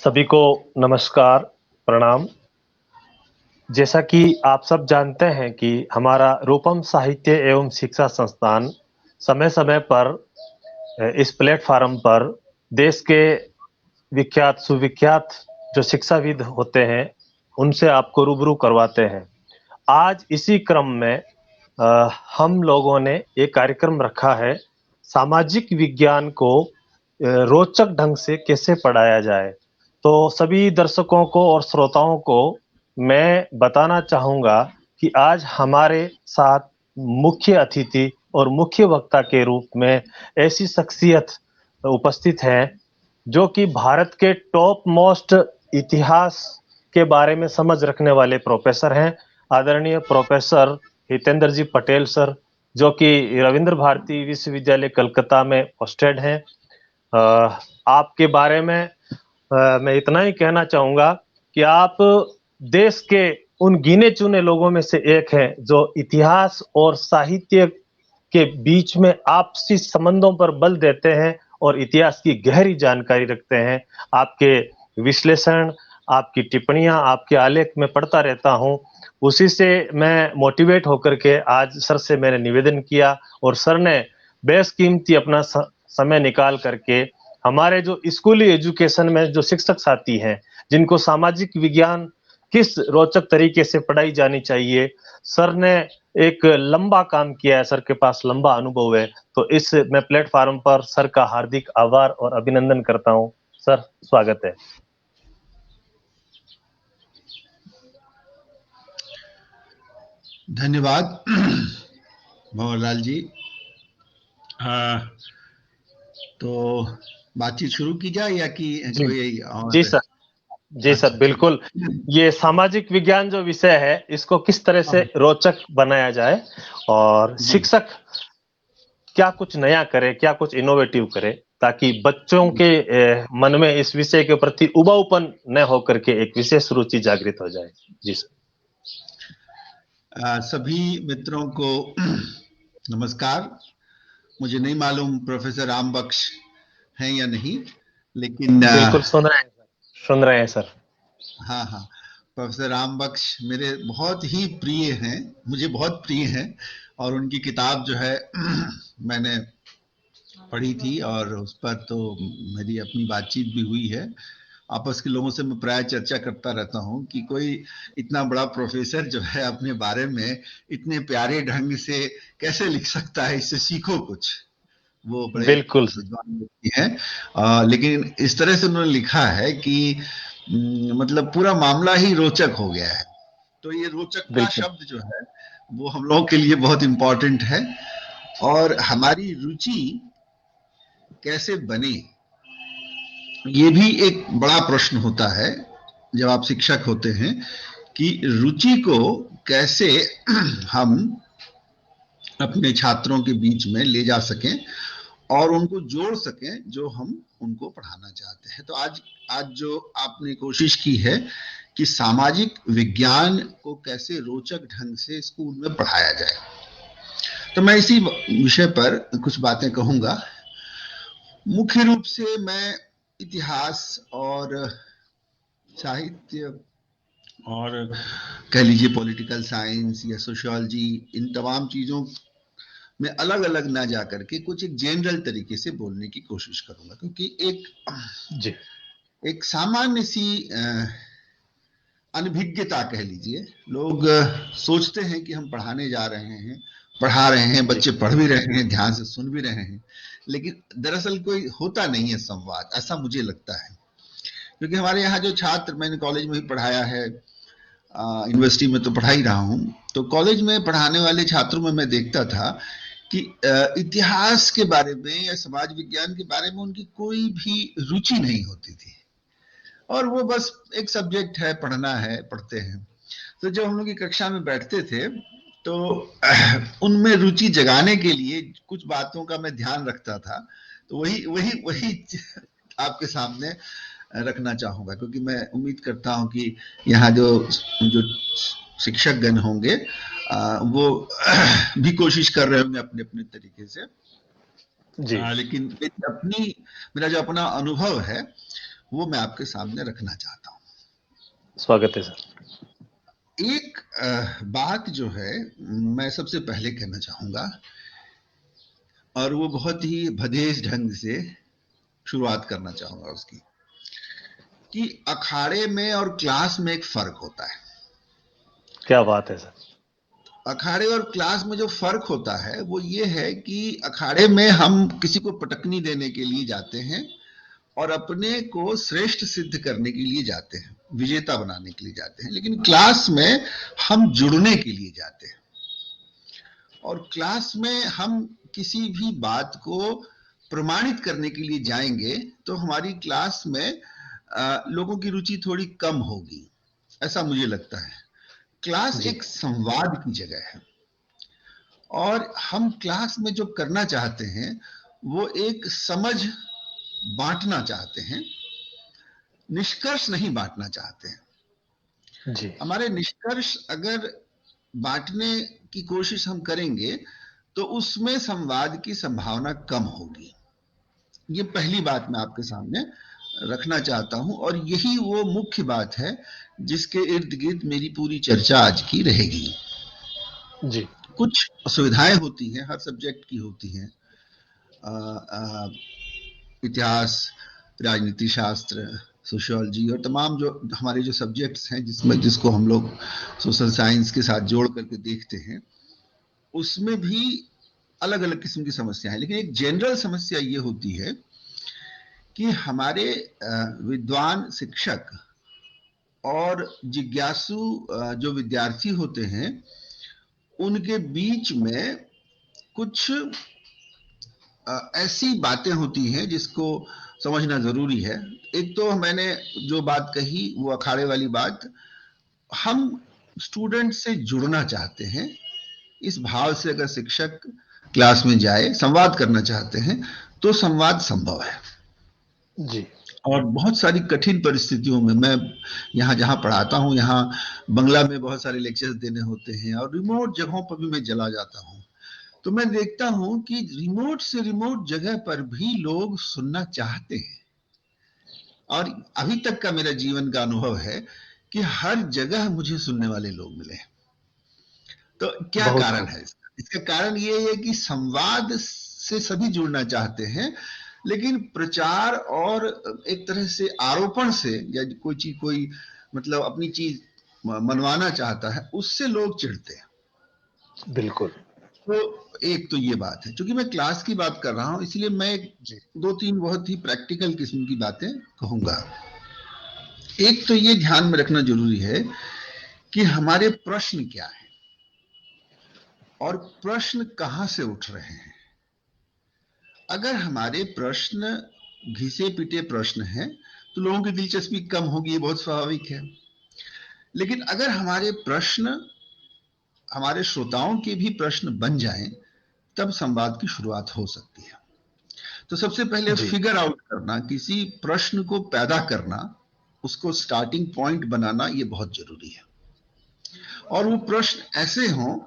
सभी को नमस्कार, प्रणाम। जैसा कि आप सब जानते हैं कि हमारा रूपम साहित्य एवं शिक्षा संस्थान समय-समय पर इस प्लेटफॉर्म पर देश के विख्यात सुविख्यात जो शिक्षाविद होते हैं, उनसे आपको रूबरू करवाते हैं। आज इसी क्रम में हम लोगों ने एक कार्यक्रम रखा है, सामाजिक विज्ञान को रोचक ढंग से कैसे पढ़ाया जाए। तो सभी दर्शकों को और श्रोताओं को मैं बताना चाहूँगा कि आज हमारे साथ मुख्य अतिथि और मुख्य वक्ता के रूप में ऐसी शख्सियत उपस्थित हैं, जो कि भारत के टॉप मोस्ट इतिहास के बारे में समझ रखने वाले प्रोफेसर हैं। आदरणीय प्रोफेसर हितेंद्र जी पटेल सर, जो कि रविंद्र भारती विश्वविद्यालय कलकत्ता में पोस्टेड हैं। आपके बारे में मैं इतना ही कहना चाहूँगा कि आप देश के उन गिने-चुने लोगों में से एक हैं, जो इतिहास और साहित्य के बीच में आपसी संबंधों पर बल देते हैं और इतिहास की गहरी जानकारी रखते हैं। आपके विश्लेषण, आपकी टिप्पणियाँ, आपके आलेख मैं पढ़ता रहता हूँ। उसी से मैं मोटिवेट होकर के आज सर से मैंने निवेदन किया और सर ने बेशकीमती अपना समय निकाल करके हमारे जो स्कूली एजुकेशन में जो शिक्षक साथी हैं, जिनको सामाजिक विज्ञान किस रोचक तरीके से पढ़ाई जानी चाहिए, सर ने एक लंबा काम किया है, सर के पास लंबा अनुभव है। तो इस मैं प्लेटफॉर्म पर सर का हार्दिक आभार और अभिनंदन करता हूँ। सर, स्वागत है। धन्यवाद भंवरलाल जी। तो बातचीत शुरू की जाए या कि कोई और? जी सर, जी सर, बिल्कुल। ये सामाजिक विज्ञान जो विषय है, इसको किस तरह से रोचक बनाया जाए और शिक्षक क्या कुछ नया करे, क्या कुछ इनोवेटिव करे, ताकि बच्चों के मन में इस विषय के प्रति उबाऊपन न होकर के एक विशेष रुचि जागृत हो जाए। जी सर। सभी मित्रों को नमस्कार। मुझे नहीं मालूम प्रोफेसर राम बख्श हैं या नहीं, लेकिन बिल्कुल सुन रहे हैं सर। हाँ हाँ, प्रोफेसर राम बख्श मेरे बहुत ही प्रिय हैं, मुझे बहुत प्रिय हैं। और उनकी किताब जो है मैंने पढ़ी थी और उस पर तो मेरी अपनी बातचीत भी हुई है। आपस के लोगों से मैं प्राय चर्चा करता रहता हूँ कि कोई इतना बड़ा प्रोफेसर जो है अपने बारे में इतने प्यारे ढंग से कैसे लिख सकता है, इससे सीखो कुछ। वो बड़े बिल्कुल विद्वान व्यक्ति हैं, लेकिन इस तरह से उन्होंने लिखा है कि मतलब पूरा मामला ही रोचक हो गया है। तो ये रोचकता शब्द जो है वो हम लोगों के लिए बहुत इंपॉर्टेंट है। और हमारी रुचि कैसे बने, ये भी एक बड़ा प्रश्न होता है जब आप शिक्षक होते हैं, कि रुचि को कैसे हम अपने छात्रों के बीच में ले जा सकें और उनको जोड़ सकें जो हम उनको पढ़ाना चाहते हैं। तो आज जो आपने कोशिश की है कि सामाजिक विज्ञान को कैसे रोचक ढंग से स्कूल में पढ़ाया जाए, तो मैं इसी विषय पर कुछ बातें कहूंगा। मुख्य रूप से मैं इतिहास और साहित्य और कह लीजिए पॉलिटिकल साइंस या सोशियोलॉजी, इन तमाम चीजों में अलग अलग ना जाकर के कुछ एक जनरल तरीके से बोलने की कोशिश करूंगा, क्योंकि एक सामान्य सी अनभिज्ञता कह लीजिए, लोग सोचते हैं कि हम पढ़ाने जा रहे हैं, पढ़ा रहे हैं, बच्चे पढ़ भी रहे हैं, ध्यान से सुन भी रहे हैं, लेकिन दरअसल कोई होता नहीं है संवाद, ऐसा मुझे लगता है। क्योंकि हमारे यहाँ जो छात्र, मैंने कॉलेज में भी पढ़ाया है, यूनिवर्सिटी में तो पढ़ा ही रहा हूँ, तो कॉलेज में पढ़ाने वाले छात्रों में मैं देखता था कि इतिहास के बारे में या समाज विज्ञान के बारे में उनकी कोई भी रुचि नहीं होती थी, और वो बस एक सब्जेक्ट है, पढ़ना है, पढ़ते हैं। तो जब हम लोग की कक्षा में बैठते थे तो उनमें रुचि जगाने के लिए कुछ बातों का मैं ध्यान रखता था। तो वही आपके सामने रखना चाहूंगा, क्योंकि मैं उम्मीद करता हूं कि यहाँ जो शिक्षक गण होंगे वो भी कोशिश कर रहे होंगे अपने अपने तरीके से। लेकिन मेरा जो अपना अनुभव है वो मैं आपके सामने रखना चाहता हूँ। स्वागत है सर। एक बात जो है मैं सबसे पहले कहना चाहूंगा, और वो बहुत ही भदेश ढंग से शुरुआत करना चाहूंगा उसकी, कि अखाड़े में और क्लास में एक फर्क होता है। क्या बात है सर। अखाड़े और क्लास में जो फर्क होता है वो ये है कि अखाड़े में हम किसी को पटकनी देने के लिए जाते हैं और अपने को श्रेष्ठ सिद्ध करने के लिए जाते हैं, विजेता बनाने के लिए जाते हैं। लेकिन क्लास में हम जुड़ने के लिए जाते हैं, और क्लास में हम किसी भी बात को प्रमाणित करने के लिए जाएंगे तो हमारी क्लास में लोगों की रुचि थोड़ी कम होगी, ऐसा मुझे लगता है। क्लास एक संवाद की जगह है, और हम क्लास में जो करना चाहते हैं वो एक समझ बांटना चाहते हैं, निष्कर्ष नहीं बांटना चाहते हैं। जी। हमारे निष्कर्ष अगर बांटने की कोशिश हम करेंगे तो उसमें संवाद की संभावना कम होगी। ये पहली बात मैं आपके सामने रखना चाहता हूं, और यही वो मुख्य बात है जिसके इर्द गिर्द मेरी पूरी चर्चा आज की रहेगी। जी। कुछ असुविधाएं होती हैं, हर सब्जेक्ट की होती हैं, इतिहास, राजनीति शास्त्र, सोशियोलॉजी और तमाम जो हमारे जो सब्जेक्ट्स हैं जिसको हम लोग सोशल साइंस के साथ जोड़ करके देखते हैं, उसमें भी अलग अलग किस्म की समस्या है। लेकिन एक जनरल समस्या ये होती है कि हमारे विद्वान शिक्षक और जिज्ञासु जो विद्यार्थी होते हैं उनके बीच में कुछ ऐसी बातें होती हैं जिसको समझना जरूरी है। एक तो मैंने जो बात कही वो अखाड़े वाली बात, हम स्टूडेंट से जुड़ना चाहते हैं, इस भाव से अगर शिक्षक क्लास में जाए, संवाद करना चाहते हैं तो संवाद संभव है। जी। और बहुत सारी कठिन परिस्थितियों में, मैं यहाँ जहाँ पढ़ाता हूँ, यहाँ बंगला में बहुत सारे लेक्चर्स देने होते हैं और रिमोट जगहों पर भी मैं चला जाता हूँ, तो मैं देखता हूं कि रिमोट से रिमोट जगह पर भी लोग सुनना चाहते हैं। और अभी तक का मेरा जीवन का अनुभव है कि हर जगह मुझे सुनने वाले लोग मिले। तो क्या कारण है इसका कारण ये है कि संवाद से सभी जुड़ना चाहते हैं, लेकिन प्रचार और एक तरह से आरोपण से, या कोई मतलब अपनी चीज मनवाना चाहता है, उससे लोग चिढ़ते हैं। बिल्कुल। तो एक तो ये बात है, क्योंकि मैं क्लास की बात कर रहा हूं इसलिए मैं दो तीन बहुत ही प्रैक्टिकल किस्म की बातें कहूंगा। एक तो ये ध्यान में रखना जरूरी है कि हमारे प्रश्न क्या है और प्रश्न कहां से उठ रहे हैं। अगर हमारे प्रश्न घिसे पिटे प्रश्न हैं तो लोगों की दिलचस्पी कम होगी, ये बहुत स्वाभाविक है। लेकिन अगर हमारे प्रश्न हमारे श्रोताओं के भी प्रश्न बन जाएं तब संवाद की शुरुआत हो सकती है। तो सबसे पहले फिगर आउट करना, किसी प्रश्न को पैदा करना, उसको स्टार्टिंग पॉइंट बनाना, ये बहुत जरूरी है। और वो प्रश्न ऐसे हों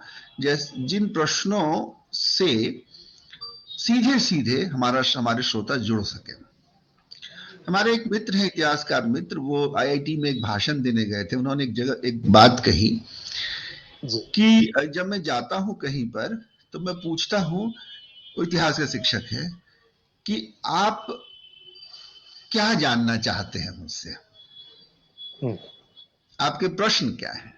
जिन प्रश्नों से सीधे सीधे हमारे श्रोता जुड़ सके। हमारे एक मित्र हैं, इतिहासकार मित्र, वो आईआईटी में एक भाषण देने गए थे। उन्होंने एक जगह एक बात कही कि जब मैं जाता हूं कहीं पर तो मैं पूछता हूं, वो इतिहास का शिक्षक है, कि आप क्या जानना चाहते हैं मुझसे, आपके प्रश्न क्या है।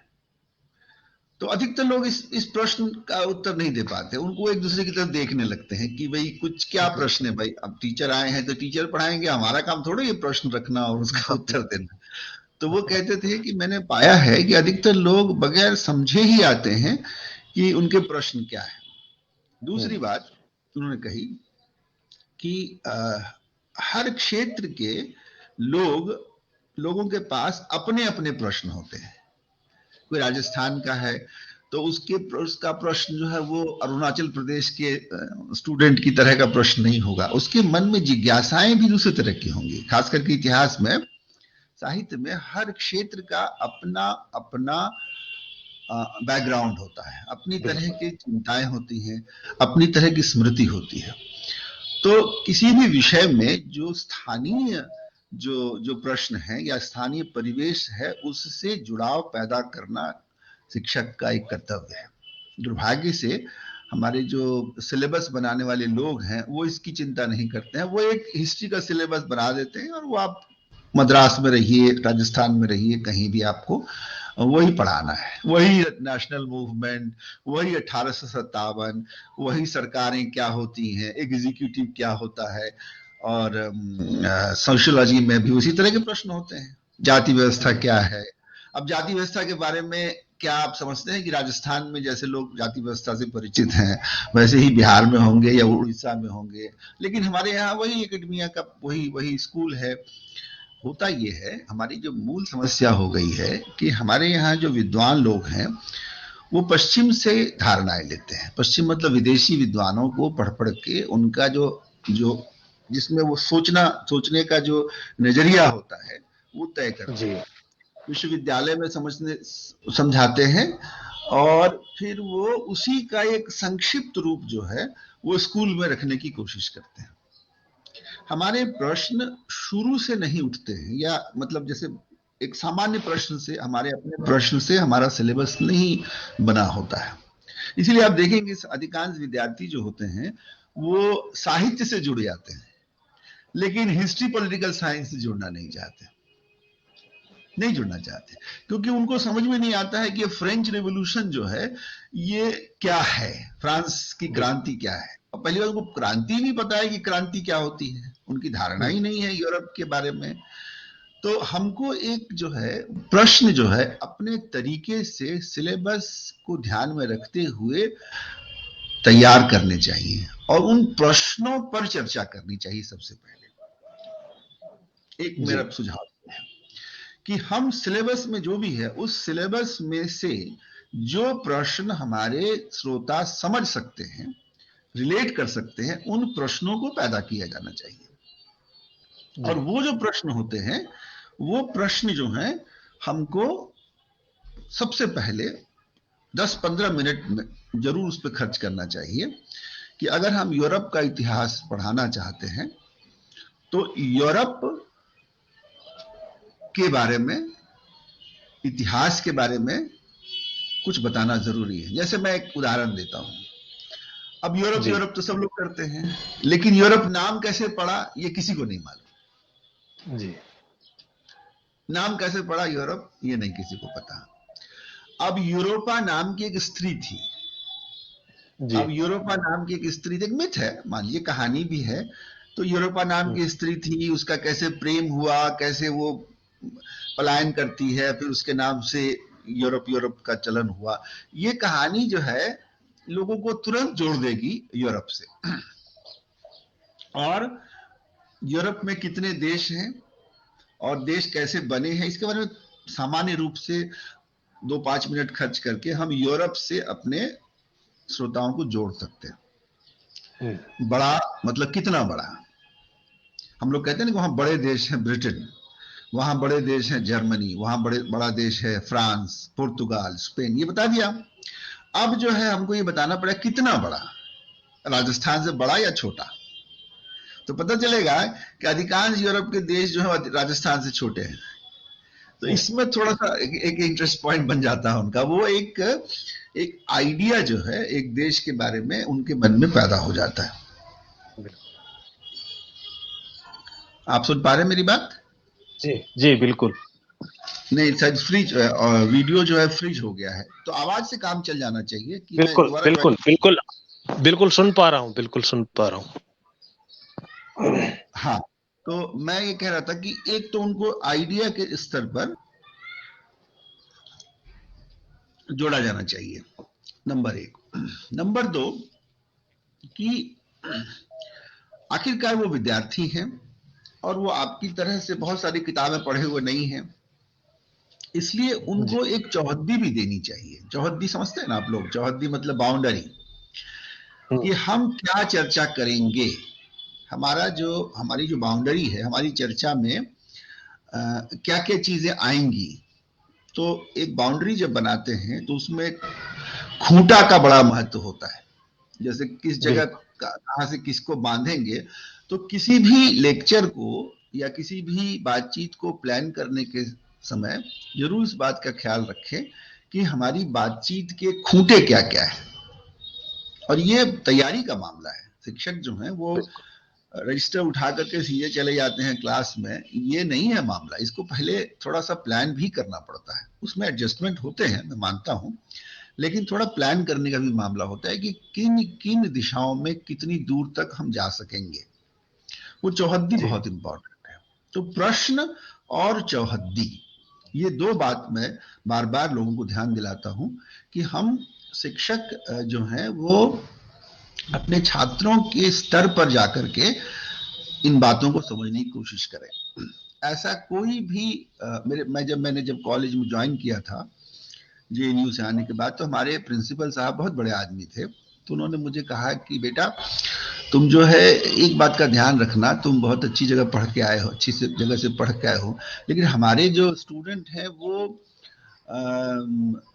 तो अधिकतर लोग इस प्रश्न का उत्तर नहीं दे पाते, उनको एक दूसरे की तरफ देखने लगते हैं कि भाई कुछ क्या प्रश्न है, भाई अब टीचर आए हैं तो टीचर पढ़ाएंगे, हमारा काम थोड़ा ये प्रश्न रखना और उसका उत्तर देना। तो वो कहते थे कि मैंने पाया है कि अधिकतर लोग बगैर समझे ही आते हैं कि उनके प्रश्न क्या है। दूसरी बात उन्होंने कही कि हर क्षेत्र के लोगों के पास अपने अपने प्रश्न होते हैं। कोई राजस्थान का है तो उसका प्रश्न जो है वो अरुणाचल प्रदेश के स्टूडेंट की तरह का प्रश्न नहीं होगा, उसके मन में जिज्ञासाएं भी दूसरे तरह की होंगी। खास करके इतिहास में, साहित्य में हर क्षेत्र का अपना अपना बैकग्राउंड होता है, अपनी तरह की चिंताएं होती हैं, अपनी तरह की स्मृति होती है। तो किसी भी विषय में जो स्थानीय जो जो प्रश्न है या स्थानीय परिवेश है उससे जुड़ाव पैदा करना शिक्षक का एक कर्तव्य है। दुर्भाग्य से हमारे जो सिलेबस बनाने वाले लोग हैं वो इसकी चिंता नहीं करते हैं। वो एक हिस्ट्री का सिलेबस बना देते हैं और वो आप मद्रास में रहिए, राजस्थान में रहिए, कहीं भी आपको वही पढ़ाना है, वही नेशनल मूवमेंट, वही 1857, वही सरकारें क्या होती हैं, एग्जीक्यूटिव क्या होता है, और सोशियोलॉजी में भी उसी तरह के प्रश्न होते हैं। जाति व्यवस्था क्या है? अब जाति व्यवस्था के बारे में क्या आप समझते हैं कि राजस्थान में जैसे लोग जाति व्यवस्था से परिचित हैं वैसे ही बिहार में होंगे या उड़ीसा में होंगे? लेकिन हमारे यहाँ वही एकेडमिया का वही स्कूल है। होता ये है, हमारी जो मूल समस्या हो गई है कि हमारे यहाँ जो विद्वान लोग हैं वो पश्चिम से धारणाएं लेते हैं। पश्चिम मतलब विदेशी विद्वानों को पढ़ पढ़ के उनका जो जिसमें वो सोचने का जो नजरिया होता है वो तय करते हैं, विश्वविद्यालय में समझाते हैं और फिर वो उसी का एक संक्षिप्त रूप जो है वो स्कूल में रखने की कोशिश करते हैं। हमारे प्रश्न शुरू से नहीं उठते हैं, या मतलब जैसे एक सामान्य प्रश्न से, हमारे अपने प्रश्न से हमारा सिलेबस नहीं बना होता है। इसीलिए आप देखेंगे अधिकांश विद्यार्थी जो होते हैं वो साहित्य से जुड़ जाते हैं लेकिन हिस्ट्री पॉलिटिकल साइंस से जुड़ना नहीं चाहते, क्योंकि उनको समझ में नहीं आता है कि फ्रेंच रेवोल्यूशन जो है ये क्या है, फ्रांस की क्रांति क्या है। और पहली बार उनको क्रांति नहीं पता है कि क्रांति क्या होती है, उनकी धारणा ही नहीं है यूरोप के बारे में। तो हमको एक जो है प्रश्न जो है अपने तरीके से सिलेबस को ध्यान में रखते हुए तैयार करने चाहिए और उन प्रश्नों पर चर्चा करनी चाहिए। सबसे पहले एक मेरा सुझाव है कि हम सिलेबस में जो भी है उस सिलेबस में से जो प्रश्न हमारे श्रोता समझ सकते हैं, रिलेट कर सकते हैं, उन प्रश्नों को पैदा किया जाना चाहिए। और वो जो प्रश्न होते हैं वो प्रश्न जो हैं हमको सबसे पहले 10-15 मिनट में जरूर उस पर खर्च करना चाहिए कि अगर हम यूरोप का इतिहास पढ़ाना चाहते हैं तो यूरोप के बारे में, इतिहास के बारे में कुछ बताना जरूरी है। जैसे मैं एक उदाहरण देता हूं। अब यूरोप तो सब लोग करते हैं, लेकिन यूरोप नाम कैसे पड़ा ये किसी को नहीं मालूम। जी, नाम कैसे पड़ा यूरोप ये नहीं किसी को पता। अब यूरोपा नाम की एक स्त्री थी। अब यूरोपा नाम की एक स्त्री थी, एक मिथ है, मान लीजिए कहानी भी है। तो यूरोपा नाम की स्त्री थी, उसका कैसे प्रेम हुआ, कैसे वो पलायन करती है, फिर उसके नाम से यूरोप का चलन हुआ। ये कहानी जो है लोगों को तुरंत जोड़ देगी यूरोप से। और यूरोप में कितने देश हैं और देश कैसे बने हैं इसके बारे में सामान्य रूप से 2-5 मिनट खर्च करके हम यूरोप से अपने श्रोताओं को जोड़ सकते हैं। बड़ा मतलब कितना बड़ा? हम लोग कहते हैं ना कि वहां बड़े देश हैं ब्रिटेन, वहां बड़े देश हैं जर्मनी, वहां बड़ा देश है फ्रांस, पुर्तगाल, स्पेन, ये बता दिया। अब जो है हमको ये बताना पड़ा कितना बड़ा, राजस्थान से बड़ा या छोटा। तो पता चलेगा कि अधिकांश यूरोप के देश जो है राजस्थान से छोटे हैं। तो इसमें थोड़ा सा एक इंटरेस्ट पॉइंट बन जाता है उनका, वो एक आइडिया जो है एक देश के बारे में उनके मन में पैदा हो जाता है। आप सुन पा रहे हैं मेरी बात? जी बिल्कुल। नहीं, शायद फ्रीज वीडियो जो है फ्रीज हो गया है, तो आवाज से काम चल जाना चाहिए कि बिल्कुल सुन पा रहा हूँ, बिल्कुल सुन पा रहा हूँ। हाँ, तो मैं ये कह रहा था कि एक तो उनको आइडिया के स्तर पर जोड़ा जाना चाहिए, नंबर 1। नंबर 2 कि आखिरकार वो विद्यार्थी हैं और वो आपकी तरह से बहुत सारी किताबें पढ़े हुए नहीं हैं, इसलिए उनको एक चौहद्दी भी देनी चाहिए। चौहद्दी समझते हैं ना आप लोग? चौहद्दी मतलब बाउंड्री, कि हम क्या चर्चा करेंगे, हमारी जो बाउंड्री है, हमारी चर्चा में क्या क्या चीजें आएंगी। तो एक बाउंड्री जब बनाते हैं तो उसमें खूंटा का बड़ा महत्व होता है। जैसे किस जगह कहां से किसको बांधेंगे, तो किसी भी लेक्चर को या किसी भी बातचीत को प्लान करने के समय जरूर इस बात का ख्याल रखें कि हमारी बातचीत के खूंटे क्या क्या है। और ये तैयारी का मामला है। शिक्षक जो है वो रजिस्टर उठा करके सीधे चले जाते हैं क्लास में, ये नहीं है मामला। इसको पहले थोड़ा सा प्लान भी करना पड़ता है, उसमें एडजस्टमेंट होते हैं, मैं मानता हूं, लेकिन थोड़ा प्लान करने का भी मामला होता है कि किन किन दिशाओं में कितनी दूर तक हम जा सकेंगे। वो चौहद्दी बहुत इंपॉर्टेंट है। तो प्रश्न और चौहद्दी, ये दो बात मैं बार बार लोगों को ध्यान दिलाता हूं कि हम शिक्षक जो हैं वो अपने छात्रों के स्तर पर जाकर के इन बातों को समझने की कोशिश करें। ऐसा कोई भी मैंने जब कॉलेज में ज्वाइन किया था जेएनयू से आने के बाद, तो हमारे प्रिंसिपल साहब बहुत बड़े आदमी थे। तो उन्होंने मुझे कहा कि बेटा तुम जो है एक बात का ध्यान रखना, तुम बहुत अच्छी जगह पढ़ के आए हो, अच्छी से जगह से पढ़ के आए हो, लेकिन हमारे जो स्टूडेंट हैं वो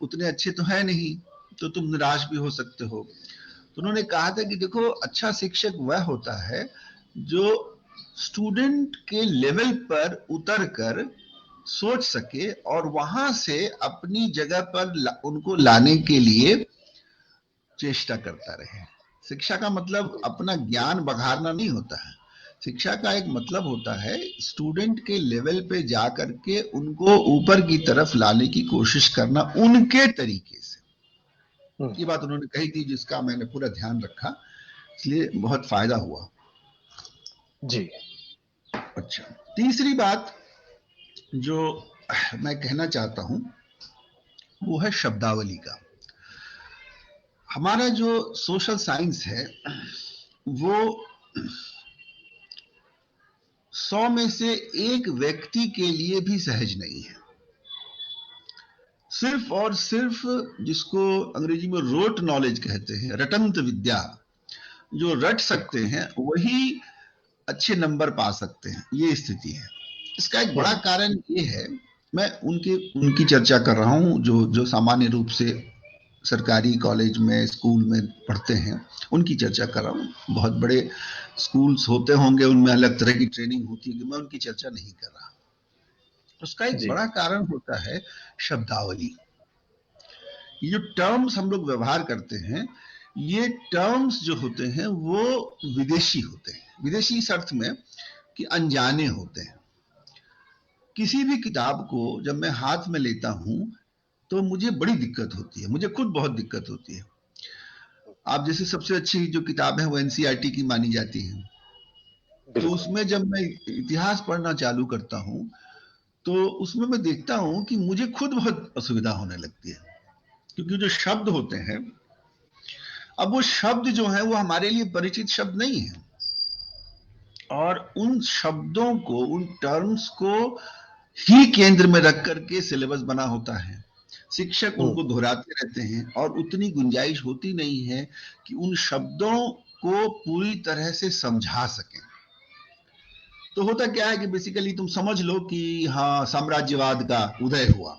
उतने अच्छे तो है नहीं, तो तुम निराश भी हो सकते हो। तो उन्होंने कहा था कि देखो, अच्छा शिक्षक वह होता है जो स्टूडेंट के लेवल पर उतर कर सोच सके और वहां से अपनी जगह पर उनको लाने के लिए चेष्टा करता रहे। शिक्षा का मतलब अपना ज्ञान बघारना नहीं होता है। शिक्षा का एक मतलब होता है स्टूडेंट के लेवल पे जाकर के उनको ऊपर की तरफ लाने की कोशिश करना उनके तरीके से। ये बात उन्होंने कही थी जिसका मैंने पूरा ध्यान रखा, इसलिए बहुत फायदा हुआ जी। अच्छा, तीसरी बात जो मैं कहना चाहता हूं वो है शब्दावली का। हमारा जो सोशल साइंस है वो 100 में से एक व्यक्ति के लिए भी सहज नहीं है। सिर्फ और सिर्फ जिसको अंग्रेजी में रोट नॉलेज कहते हैं, रटंत विद्या, जो रट सकते हैं वही अच्छे नंबर पा सकते हैं, ये स्थिति है। इसका एक बड़ा कारण ये है, मैं उनकी चर्चा कर रहा हूं जो सामान्य रूप से सरकारी कॉलेज में स्कूल में पढ़ते हैं, उनकी चर्चा कर रहा हूं। बहुत बड़े स्कूल्स होते होंगे, उनमें अलग तरह की ट्रेनिंग होती है, मैं उनकी चर्चा नहीं कर रहा। उसका एक बड़ा कारण होता है शब्दावली। ये जो टर्म्स हम लोग व्यवहार करते हैं, ये टर्म्स जो होते हैं वो विदेशी होते हैं। विदेशी इस अर्थ में कि अनजाने होते हैं। किसी भी किताब को जब मैं हाथ में लेता हूं तो मुझे बड़ी दिक्कत होती है, मुझे खुद बहुत दिक्कत होती है। आप जैसे सबसे अच्छी जो किताब है वो एनसीईआरटी की मानी जाती है, तो उसमें जब मैं इतिहास पढ़ना चालू करता हूं तो उसमें मैं देखता हूं कि मुझे खुद बहुत असुविधा होने लगती है, क्योंकि जो शब्द होते हैं, अब वो शब्द जो है वो हमारे लिए परिचित शब्द नहीं है, और उन शब्दों को, उन टर्म्स को ही केंद्र में रख करके सिलेबस बना होता है। शिक्षक उनको दोहराते रहते हैं और उतनी गुंजाइश होती नहीं है कि उन शब्दों को पूरी तरह से समझा सकें। तो होता क्या है कि बेसिकली तुम समझ लो कि हाँ, साम्राज्यवाद का उदय हुआ।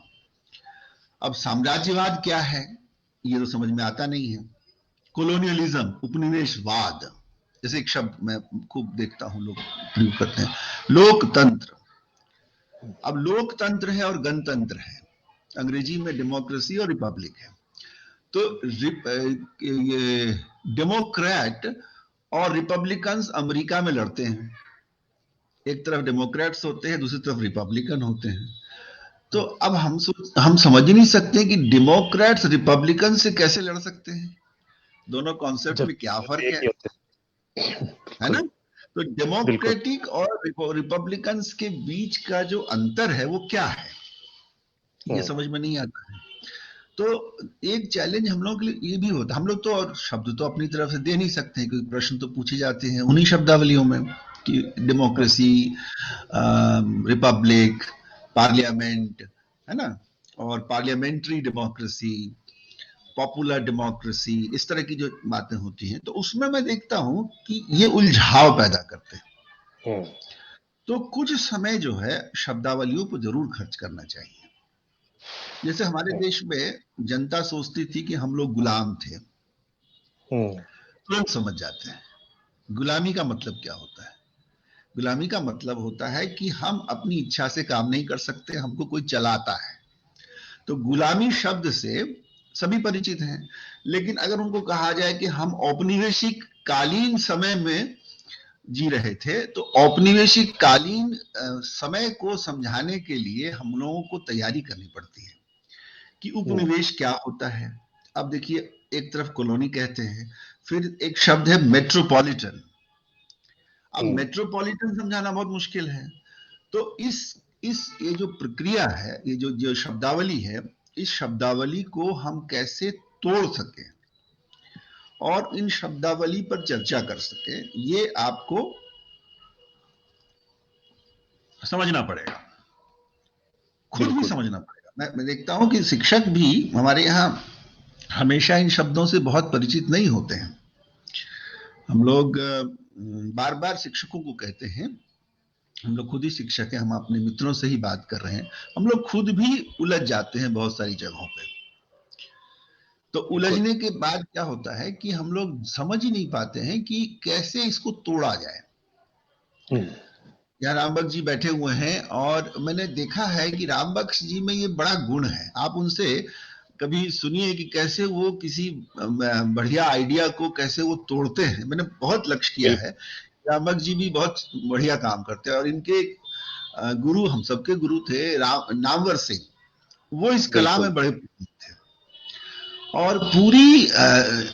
अब साम्राज्यवाद क्या है ये तो समझ में आता नहीं है। कोलोनियलिज्म, उपनिवेशवाद, जैसे एक शब्द मैं खूब देखता हूं लोग प्रयोग करते हैं, लोकतंत्र। अब लोकतंत्र है और गणतंत्र है, अंग्रेजी में डेमोक्रेसी और रिपब्लिक है। तो ये डेमोक्रेट और रिपब्लिकन्स अमेरिका में लड़ते हैं, एक तरफ डेमोक्रेट्स होते हैं, दूसरी तरफ रिपब्लिकन होते हैं। तो अब हम समझ ही नहीं सकते कि डेमोक्रेट्स रिपब्लिकन से कैसे लड़ सकते हैं, दोनों कॉन्सेप्ट में क्या फर्क है ना? तो डेमोक्रेटिक और रिपब्लिकन्स के बीच का जो अंतर है वो क्या है, ये समझ में नहीं आता है। तो एक चैलेंज हम लोगों के लिए ये भी होता है, हम लोग तो और शब्द तो अपनी तरफ से दे नहीं सकते हैं, क्योंकि प्रश्न तो पूछे जाते हैं उन्हीं शब्दावलियों में कि डेमोक्रेसी, रिपब्लिक, पार्लियामेंट, है ना, और पार्लियामेंट्री डेमोक्रेसी, पॉपुलर डेमोक्रेसी, इस तरह की जो बातें होती हैं, तो उसमें मैं देखता हूं कि ये उलझाव पैदा करते हैं। तो कुछ समय जो है शब्दावलियों पर जरूर खर्च करना चाहिए। जैसे हमारे देश में जनता सोचती थी कि हम लोग गुलाम थे, तुरंत समझ जाते हैं गुलामी का मतलब क्या होता है। गुलामी का मतलब होता है कि हम अपनी इच्छा से काम नहीं कर सकते, हमको कोई चलाता है। तो गुलामी शब्द से सभी परिचित हैं, लेकिन अगर उनको कहा जाए कि हम औपनिवेशिक कालीन समय में जी रहे थे, तो औपनिवेशिक कालीन समय को समझाने के लिए हम लोगों को तैयारी करनी पड़ती है कि उपनिवेश क्या होता है। अब देखिए, एक तरफ कॉलोनी कहते हैं, फिर एक शब्द है मेट्रोपॉलिटन। अब मेट्रोपॉलिटन समझाना बहुत मुश्किल है। तो इस ये जो प्रक्रिया है, ये जो शब्दावली है, इस शब्दावली को हम कैसे तोड़ सके और इन शब्दावली पर चर्चा कर सके, ये आपको समझना पड़ेगा, खुद भी समझना पड़ेगा। मैं देखता हूं कि शिक्षक भी हमारे यहाँ हमेशा इन शब्दों से बहुत परिचित नहीं होते हैं। हम लोग बार बार शिक्षकों को कहते हैं, हम लोग खुद ही शिक्षक हैं, हम अपने मित्रों से ही बात कर रहे हैं, हम लोग खुद भी उलझ जाते हैं बहुत सारी जगहों पे। तो उलझने के बाद क्या होता है कि हम लोग समझ ही नहीं पाते हैं कि कैसे इसको तोड़ा जाए। यहाँ रामबख्श जी बैठे हुए हैं और मैंने देखा है कि रामबख्श जी में ये बड़ा गुण है। आप उनसे कभी सुनिए कि कैसे वो किसी बढ़िया आइडिया को कैसे वो तोड़ते हैं। मैंने बहुत लक्ष्य किया है। रामबख्श जी भी बहुत बढ़िया काम करते हैं और इनके गुरु, हम सबके गुरु थे नामवर सिंह, वो इस कला में बड़े थे और पूरी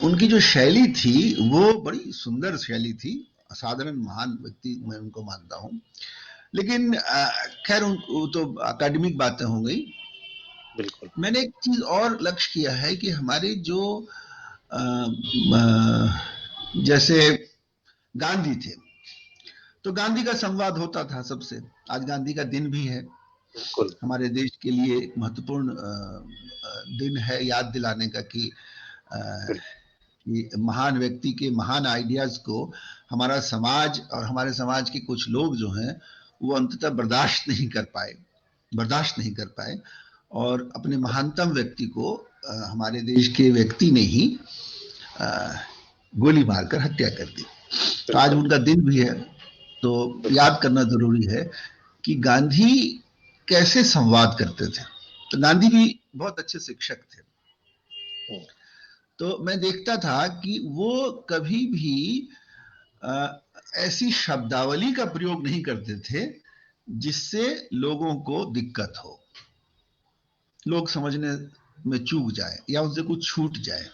उनकी जो शैली थी वो बड़ी सुंदर शैली थी। असाधारण महान व्यक्ति मैं उनको मानता हूं, लेकिन खैर वो तो अकादमिक बातें हो गई। बिल्कुल। मैंने एक चीज और लक्ष्य किया है कि हमारे जो जैसे गांधी थे, तो गांधी का संवाद होता था सबसे। आज गांधी का दिन भी है, हमारे देश के लिए एक महत्वपूर्ण दिन है याद दिलाने का कि महान व्यक्ति के महान आइडियाज को हमारा समाज और हमारे समाज के कुछ लोग जो हैं वो अंततः बर्दाश्त नहीं कर पाए और अपने महानतम व्यक्ति को हमारे देश के व्यक्ति ने ही गोली मारकर हत्या कर दी। तो आज उनका दिन भी है, तो याद करना जरूरी है कि गांधी कैसे संवाद करते थे। तो गांधी भी बहुत अच्छे शिक्षक थे। तो मैं देखता था कि वो कभी भी ऐसी शब्दावली का प्रयोग नहीं करते थे जिससे लोगों को दिक्कत हो, लोग समझने में चूक जाए या उनसे कुछ छूट जाए।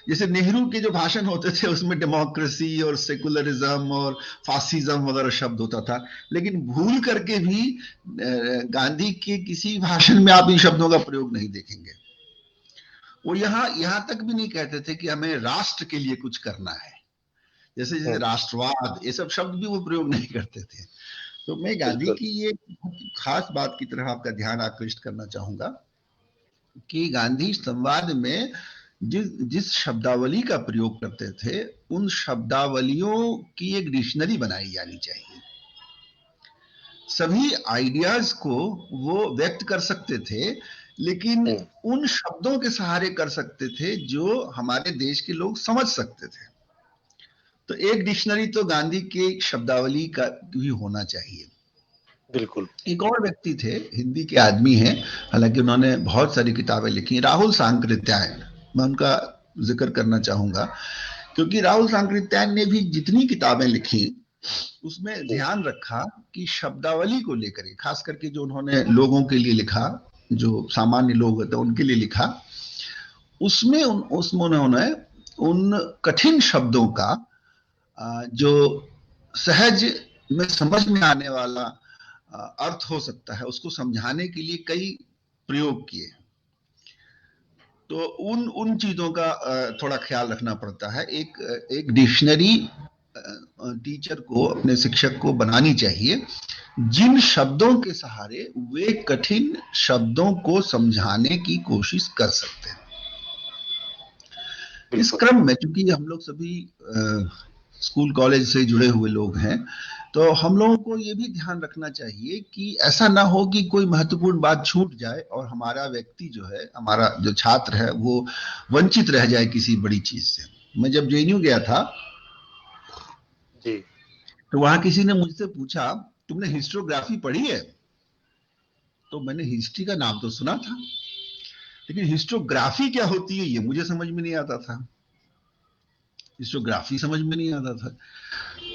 जैसे नेहरू के जो भाषण होते थे उसमें डेमोक्रेसी और सेकुलरिज्म और फासिज्म वगैरह शब्द होता था, लेकिन भूल करके भी गांधी के किसी भाषण में आप इन शब्दों का प्रयोग नहीं देखेंगे। वो यहां तक भी नहीं कहते थे कि हमें राष्ट्र के लिए कुछ करना है, जैसे राष्ट्रवाद, ये सब शब्द भी वो प्रयोग नहीं करते थे। तो मैं गांधी की ये खास बात की तरफ आपका ध्यान आकृष्ट करना चाहूंगा कि गांधी संवाद में जिस शब्दावली का प्रयोग करते थे उन शब्दावलियों की एक डिक्शनरी बनाई जानी चाहिए। सभी आइडियाज को वो व्यक्त कर सकते थे, लेकिन उन शब्दों के सहारे कर सकते थे जो हमारे देश के लोग समझ सकते थे। तो एक डिक्शनरी तो गांधी के शब्दावली का भी होना चाहिए। बिल्कुल। एक और व्यक्ति थे, हिंदी के आदमी हैं, हालांकि उन्होंने बहुत सारी किताबें लिखी, राहुल सांकृत्यायन। मैं उनका जिक्र करना चाहूंगा क्योंकि राहुल सांकृत्यायन ने भी जितनी किताबें लिखी उसमें ध्यान रखा कि शब्दावली को लेकर, खास करके जो उन्होंने लोगों के लिए लिखा, जो सामान्य लोग होते हैं उनके लिए लिखा, उसमें उन्होंने उन कठिन शब्दों का जो सहज में समझ में आने वाला अर्थ हो सकता है उसको समझाने के लिए कई प्रयोग किए। तो उन चीजों का थोड़ा ख्याल रखना पड़ता है। एक डिक्शनरी टीचर को, अपने शिक्षक को बनानी चाहिए जिन शब्दों के सहारे वे कठिन शब्दों को समझाने की कोशिश कर सकते हैं। इस क्रम में चूंकि हम लोग सभी स्कूल कॉलेज से जुड़े हुए लोग हैं, तो हम लोगों को ये भी ध्यान रखना चाहिए कि ऐसा ना हो कि कोई महत्वपूर्ण बात छूट जाए और हमारा व्यक्ति जो है, हमारा जो छात्र है, वो वंचित रह जाए किसी बड़ी चीज से। मैं जब जेएनयू गया था जी, तो वहां किसी ने मुझसे पूछा, तुमने हिस्टोग्राफी पढ़ी है? तो मैंने हिस्ट्री का नाम तो सुना था, लेकिन हिस्टोग्राफी क्या होती है ये मुझे समझ में नहीं आता था। हिस्टोग्राफी समझ में नहीं आता था,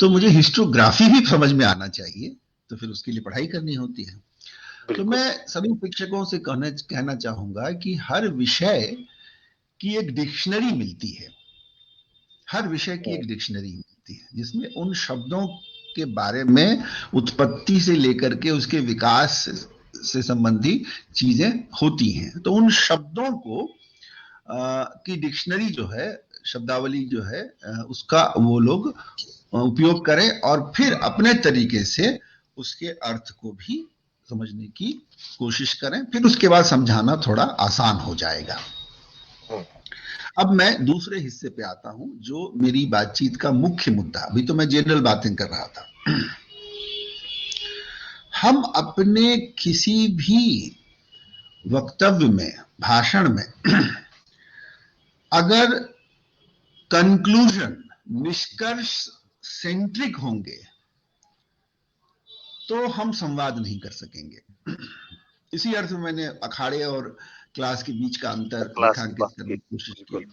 तो मुझे हिस्टोग्राफी भी समझ में आना चाहिए, तो फिर उसके लिए पढ़ाई करनी होती है। तो मैं सभी शिक्षकों से कहना चाहूंगा कि हर विषय की एक डिक्शनरी मिलती है, हर विषय की एक डिक्शनरी मिलती है जिसमें उन शब्दों के बारे में उत्पत्ति से लेकर के उसके विकास से संबंधी चीजें होती हैं। तो उन शब्दों को की डिक्शनरी जो है, शब्दावली जो है, उसका वो लोग उपयोग करें और फिर अपने तरीके से उसके अर्थ को भी समझने की कोशिश करें, फिर उसके बाद समझाना थोड़ा आसान हो जाएगा। अब मैं दूसरे हिस्से पे आता हूं, जो मेरी बातचीत का मुख्य मुद्दा। अभी तो मैं जनरल बातें कर रहा था। हम अपने किसी भी वक्तव्य में, भाषण में अगर कंक्लूजन, निष्कर्ष सेंट्रिक होंगे तो हम संवाद नहीं कर सकेंगे। इसी अर्थ में मैंने अखाड़े और क्लास के बीच का अंतर रेखांकित करने की कोशिश की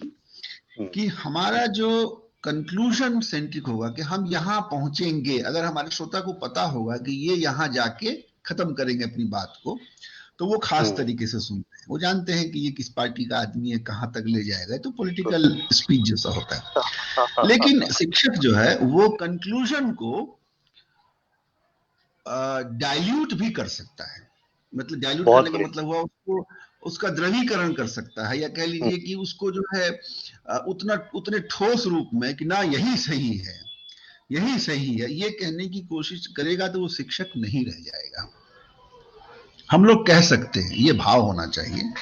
कि हमारा जो कंक्लूजन सेंट्रिक होगा, कि हम यहां पहुंचेंगे, अगर हमारे श्रोता को पता होगा कि ये यहां जाके खत्म करेंगे अपनी बात को, तो वो खास तरीके से सुनते हैं। वो जानते हैं कि ये किस पार्टी का आदमी है, कहां तक ले जाएगा, तो पॉलिटिकल स्पीच जैसा होता है। लेकिन शिक्षक जो है वो कंक्लूजन को डाइल्यूट भी कर सकता है। मतलब डाइल्यूट करने का मतलब हुआ उसको, उसका द्रवीकरण कर सकता है, या कह लीजिए कि उसको जो है उतने ठोस रूप में कि ना यही सही है, यही सही है, ये कहने की कोशिश करेगा तो वो शिक्षक नहीं रह जाएगा। हम लोग कह सकते हैं, ये भाव होना चाहिए।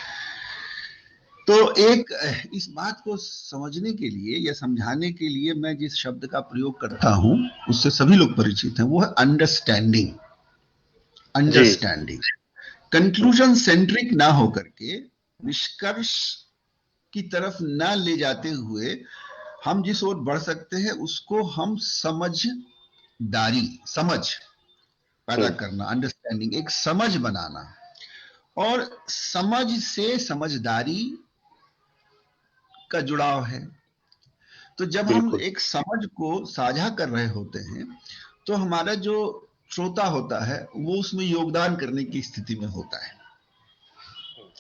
तो एक इस बात को समझने के लिए या समझाने के लिए मैं जिस शब्द का प्रयोग करता हूं उससे सभी लोग परिचित हैं, वो है अंडरस्टैंडिंग। अंडरस्टैंडिंग, कंक्लूजन सेंट्रिक ना होकर के, निष्कर्ष की तरफ ना ले जाते हुए हम जिस ओर बढ़ सकते हैं उसको हम समझदारी, समझ पैदा करना, अंडरस्टैंडिंग, एक समझ बनाना। और समझ से समझदारी का जुड़ाव है। तो जब हम एक समझ को साझा कर रहे होते हैं तो हमारा जो श्रोता होता है वो उसमें योगदान करने की स्थिति में होता है।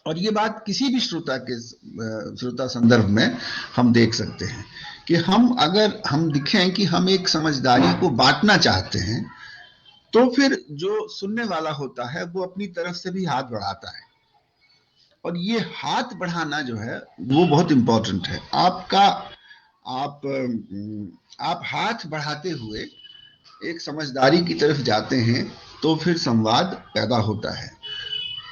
और ये बात किसी भी श्रोता संदर्भ में हम देख सकते हैं कि अगर हम दिखें कि हम एक समझदारी को बांटना चाहते हैं, तो फिर जो सुनने वाला होता है वो अपनी तरफ से भी हाथ बढ़ाता है। और ये हाथ बढ़ाना जो है वो बहुत इंपॉर्टेंट है। आप हाथ बढ़ाते हुए एक समझदारी की तरफ जाते हैं तो फिर संवाद पैदा होता है।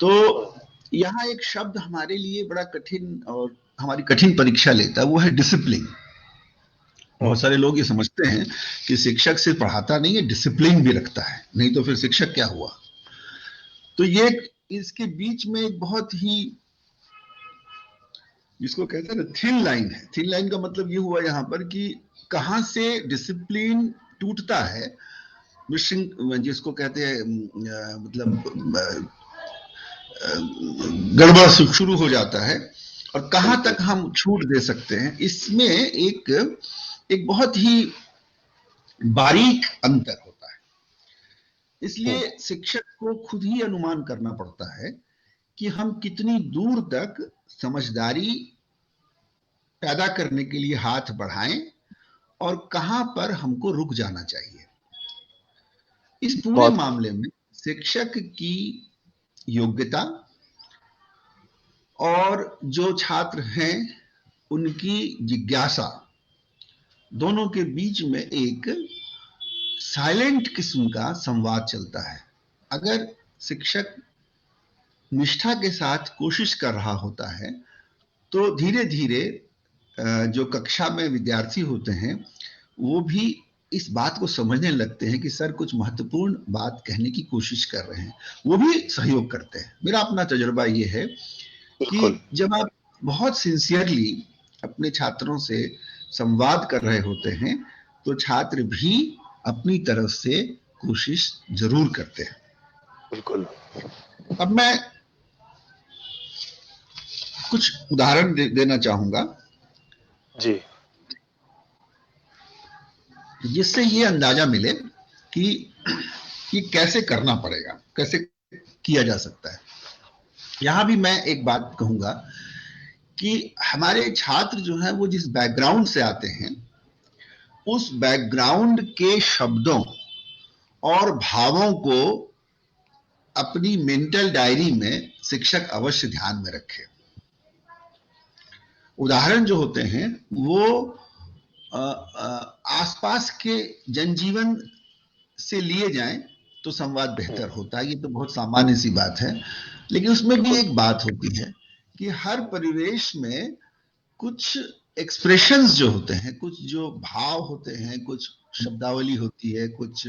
तो यहाँ एक शब्द हमारे लिए बड़ा कठिन और हमारी कठिन परीक्षा लेता है, वो है डिसिप्लिन। बहुत सारे लोग ये समझते हैं कि शिक्षक सिर्फ पढ़ाता नहीं है, डिसिप्लिन भी रखता है, नहीं तो फिर शिक्षक क्या हुआ। तो ये इसके बीच में एक बहुत ही, जिसको कहते हैं ना, थिन लाइन है। थिन लाइन का मतलब ये हुआ यहाँ पर कि कहां से डिसिप्लिन टूटता है, जिसको कहते हैं मतलब गड़बड़ शुरू हो जाता है, और कहां तक हम छूट दे सकते हैं, इसमें एक बहुत ही बारीक अंतर होता है। इसलिए शिक्षक को खुद ही अनुमान करना पड़ता है कि हम कितनी दूर तक समझदारी पैदा करने के लिए हाथ बढ़ाएं और कहां पर हमको रुक जाना चाहिए। इस पूरे मामले में शिक्षक की योग्यता और जो छात्र हैं उनकी जिज्ञासा, दोनों के बीच में एक साइलेंट किस्म का संवाद चलता है। अगर शिक्षक निष्ठा के साथ कोशिश कर रहा होता है तो धीरे धीरे जो कक्षा में विद्यार्थी होते हैं वो भी इस बात को समझने लगते हैं कि सर कुछ महत्वपूर्ण बात कहने की कोशिश कर रहे हैं, वो भी सहयोग करते हैं। मेरा अपना तजुर्बा ये है कि जब आप बहुत सिंसियरली अपने छात्रों से संवाद कर रहे होते हैं तो छात्र भी अपनी तरफ से कोशिश जरूर करते हैं। बिल्कुल। अब मैं कुछ उदाहरण देना चाहूंगा जी। जिससे ये अंदाजा मिले कि ये कैसे करना पड़ेगा, कैसे किया जा सकता है। यहां भी मैं एक बात कहूंगा कि हमारे छात्र जो है वो जिस बैकग्राउंड से आते हैं, उस बैकग्राउंड के शब्दों और भावों को अपनी मेंटल डायरी में शिक्षक अवश्य ध्यान में रखे। उदाहरण जो होते हैं वो आसपास के जनजीवन से लिए जाएं तो संवाद बेहतर होता है। ये तो बहुत सामान्य सी बात है, लेकिन उसमें भी एक बात होती है कि हर परिवेश में कुछ एक्सप्रेशंस जो होते हैं, कुछ जो भाव होते हैं, कुछ शब्दावली होती है, कुछ